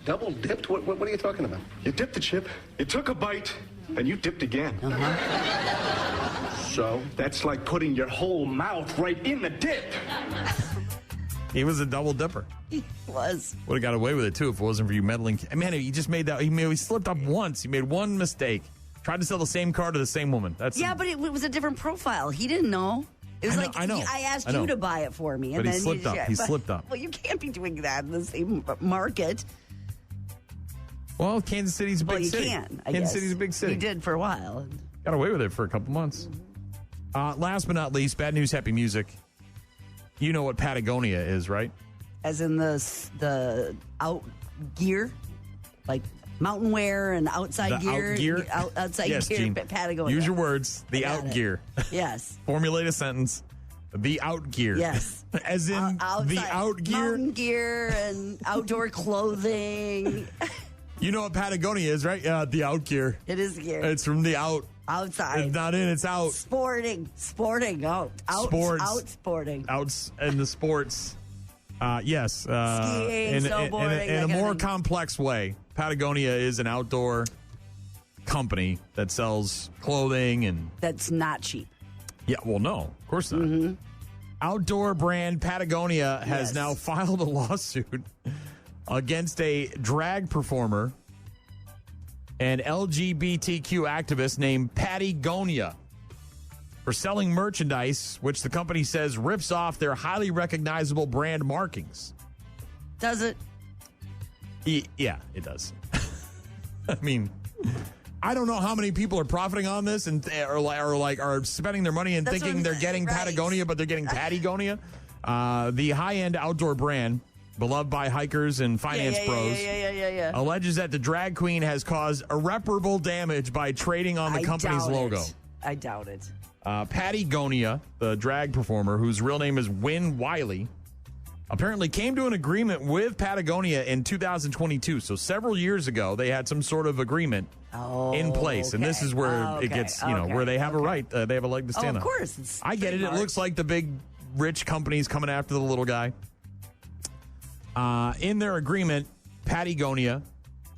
Double dipped? What are you talking about? You dipped the chip, you took a bite, and you dipped again. So that's like putting your whole mouth right in the dip. He was a double dipper. He was. Would have got away with it, too, if it wasn't for you meddling. Man, he just made that. He slipped up once. He made one mistake. Tried to sell the same car to the same woman. But it was a different profile. He didn't know. It was I know. I asked you to buy it for me. And but he then slipped up. He slipped up. Well, you can't be doing that in the same market. Well, Kansas City's a big city. You can, I Kansas guess. City's a big city. He did for a while. Got away with it for a couple months. Last but not least, bad news, happy music. You know what Patagonia is, right? As in the out gear, like mountain wear and outside gear. Out gear? Outside yes, gear, Gene. Patagonia. Use your words. The out gear. Yes. Formulate a sentence. The out gear. Yes. As in the out gear. Mountain gear and outdoor clothing. You know what Patagonia is, right? Yeah, the out gear. It is gear. It's from the out. Outside. It's not in, it's out. Sporting. Out. Sports. Out sporting. Outs and the sports. Yes. Skiing, snowboarding. In a more complex way. Patagonia is an outdoor company that sells clothing and... That's not cheap. Yeah, well, no, of course not. Mm-hmm. Outdoor brand Patagonia has now filed a lawsuit against a drag performer and LGBTQ activist named Patagonia for selling merchandise, which the company says rips off their highly recognizable brand markings. Does it? Yeah, it does. I mean, I don't know how many people are profiting on this and are spending their money and thinking they're getting Patagonia, but they're getting Patagonia. The high-end outdoor brand, beloved by hikers and finance pros, alleges that the drag queen has caused irreparable damage by trading on the company's logo. I doubt it. Patagonia, the drag performer, whose real name is Wynn Wiley, apparently came to an agreement with Patagonia in 2022. So several years ago, they had some sort of agreement in place. And this is where it gets, where they have a right. They have a leg to stand on. Of course. I get it. It looks like the big rich companies coming after the little guy. In their agreement, Patagonia,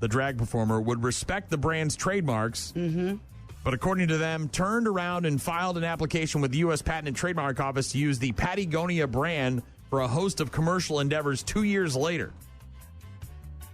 the drag performer, would respect the brand's trademarks. Mm-hmm. But according to them, turned around and filed an application with the U.S. Patent and Trademark Office to use the Patagonia brand for a host of commercial endeavors 2 years later.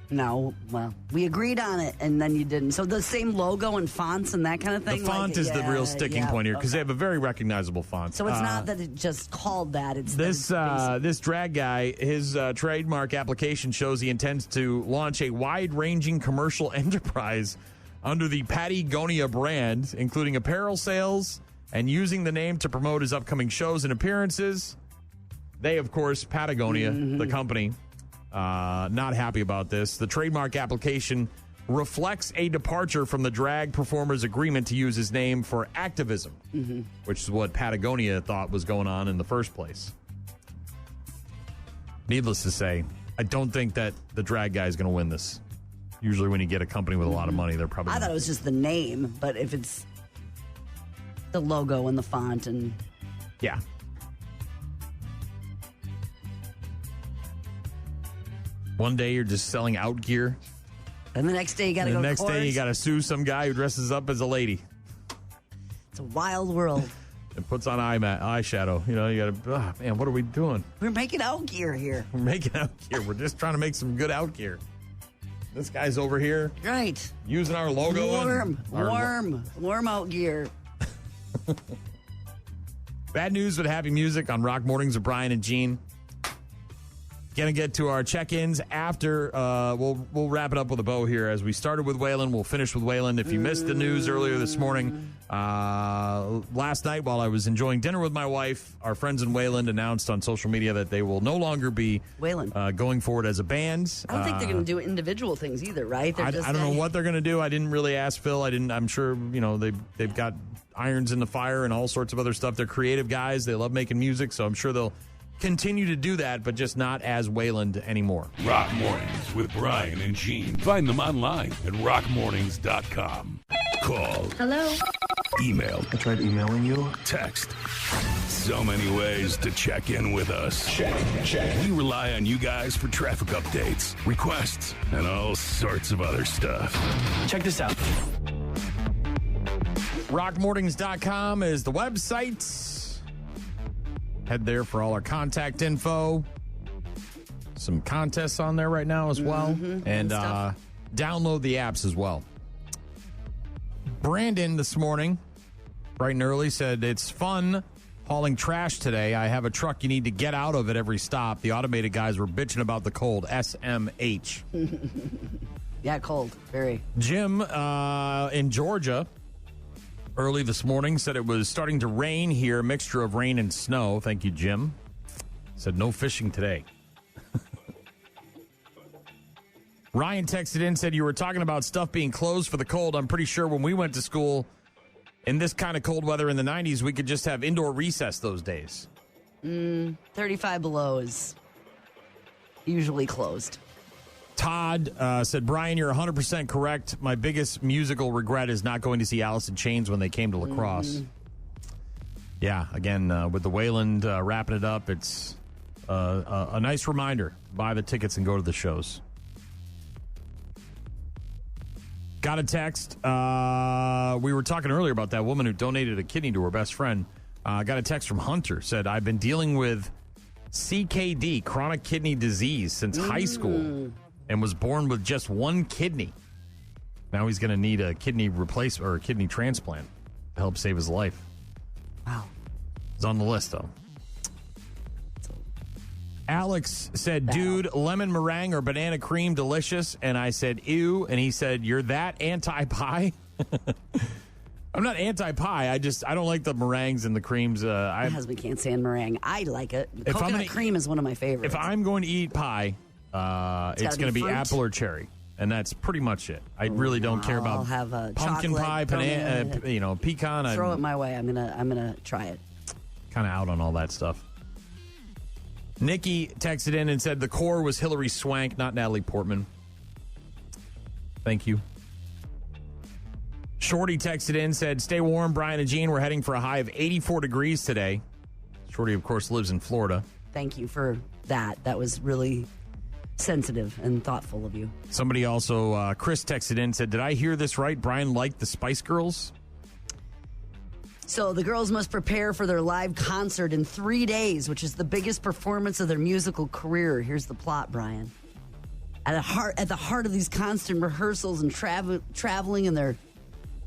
No, well, we agreed on it, and then you didn't. So the same logo and fonts and that kind of thing? The font is the real sticking point here, because they have a very recognizable font. So it's not that it just called that. It's this drag guy, his trademark application shows he intends to launch a wide-ranging commercial enterprise under the Patagonia brand, including apparel sales and using the name to promote his upcoming shows and appearances. They, of course, Patagonia, the company, not happy about this. The trademark application reflects a departure from the drag performer's agreement to use his name for activism, which is what Patagonia thought was going on in the first place. Needless to say, I don't think that the drag guy is going to win this. Usually when you get a company with a lot of money, they're probably... I thought it was just the name, but if it's the logo and the font and... Yeah. One day you're just selling out gear. And the next day you got to go to court. The next day you got to sue some guy who dresses up as a lady. It's a wild world. It puts on eyeshadow. You know, you got to... man, what are we doing? We're making out gear here. We're making out gear. We're just trying to make some good out gear. This guy's over here. Right. Using our logo. Warm out gear. Bad news but happy music on Rock Mornings with Brian and Gene. Going to get to our check-ins after. We'll wrap it up with a bow here. As we started with Waylon, we'll finish with Waylon. If you missed the news earlier this morning, last night while I was enjoying dinner with my wife, our friends in Wayland announced on social media that they will no longer be going forward as a band. I don't think they're going to do individual things either, right? I don't know what they're going to do. I didn't really ask Phil. I'm sure they've got irons in the fire and all sorts of other stuff. They're creative guys. They love making music, so I'm sure they'll continue to do that, but just not as Wayland anymore. Rock Mornings with Brian and Gene. Find them online at rockmornings.com. Call. Hello. Email. I tried emailing you. Text. So many ways to check in with us. Check. We rely on you guys for traffic updates, requests, and all sorts of other stuff. Check this out. Rockmornings.com is the website. Head there for all our contact info. Some contests on there right now as well. And download the apps as well. Brandon this morning, bright and early, said, it's fun hauling trash today. I have a truck you need to get out of at every stop. The automated guys were bitching about the cold. SMH. Yeah, cold. Very. Jim in Georgia early this morning said it was starting to rain here, a mixture of rain and snow. Thank you, Jim. Said no fishing today. Ryan texted in, said you were talking about stuff being closed for the cold. I'm pretty sure when we went to school in this kind of cold weather in the 90s, we could just have indoor recess those days. 35 below is usually closed. Todd said, Brian, you're 100% correct. My biggest musical regret is not going to see Alice in Chains when they came to La Crosse. Yeah, again, with the Wayland wrapping it up, it's a nice reminder. Buy the tickets and go to the shows. Got a text. We were talking earlier about that woman who donated a kidney to her best friend. Got a text from Hunter. Said, I've been dealing with CKD, chronic kidney disease, since high school and was born with just one kidney. Now he's going to need a kidney replacement or a kidney transplant to help save his life. Wow. It's on the list, though. Alex said, dude, lemon meringue or banana cream, delicious. And I said, ew. And he said, you're that anti-pie? I'm not anti-pie. I don't like the meringues and the creams. My husband can't stand meringue. I like it. Coconut cream is one of my favorites. If I'm going to eat pie, it's going to be apple or cherry. And that's pretty much it. I really don't care about I'll have a pumpkin pie, pecan. Throw it my way. I'm gonna try it. Kind of out on all that stuff. Nikki texted in and said the core was Hillary Swank, not Natalie Portman. Thank you. Shorty texted in, said, stay warm, Brian and Gene. We're heading for a high of 84 degrees today. Shorty, of course, lives in Florida. Thank you for that. That was really sensitive and thoughtful of you. Somebody also, Chris texted in and said, did I hear this right? Brian liked the Spice Girls? So the girls must prepare for their live concert in 3 days, which is the biggest performance of their musical career. Here's the plot, Brian. At the heart of these constant rehearsals and traveling and their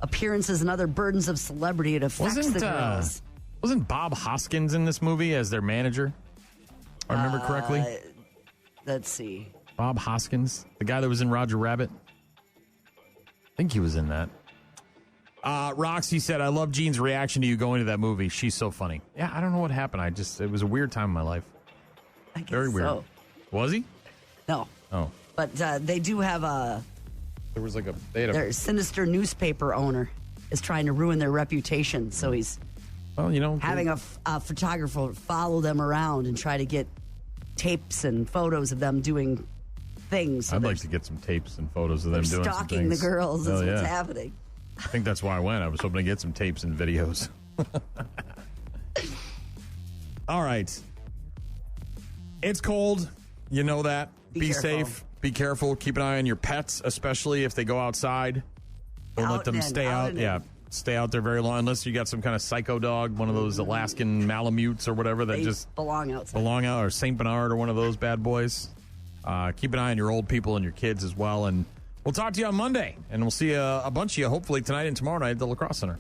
appearances and other burdens of celebrity, it affects the girls. Wasn't Bob Hoskins in this movie as their manager? If I remember correctly. Let's see. Bob Hoskins, the guy that was in Roger Rabbit. I think he was in that. Roxy said, I love Jean's reaction to you going to that movie. She's so funny. Yeah, I don't know what happened. It was a weird time in my life. I guess Very weird. so. Was he? No. Oh. But they do have There was their sinister newspaper owner is trying to ruin their reputation. So he's having a photographer follow them around and try to get tapes and photos of them doing things. So I'd like to get some tapes and photos of them doing some things. Stalking the girls is what's happening. I think that's why I went. I was hoping to get some tapes and videos. All right. It's cold. You know that. Be safe. Be careful. Keep an eye on your pets, especially if they go outside. Don't let them stay out. Yeah. Stay out there very long unless you got some kind of psycho dog, one of those Alaskan Malamutes or whatever that just belong outside. Or St. Bernard or one of those bad boys. Keep an eye on your old people and your kids as well. And we'll talk to you on Monday. And we'll see a bunch of you hopefully tonight and tomorrow night at the Crosse Center.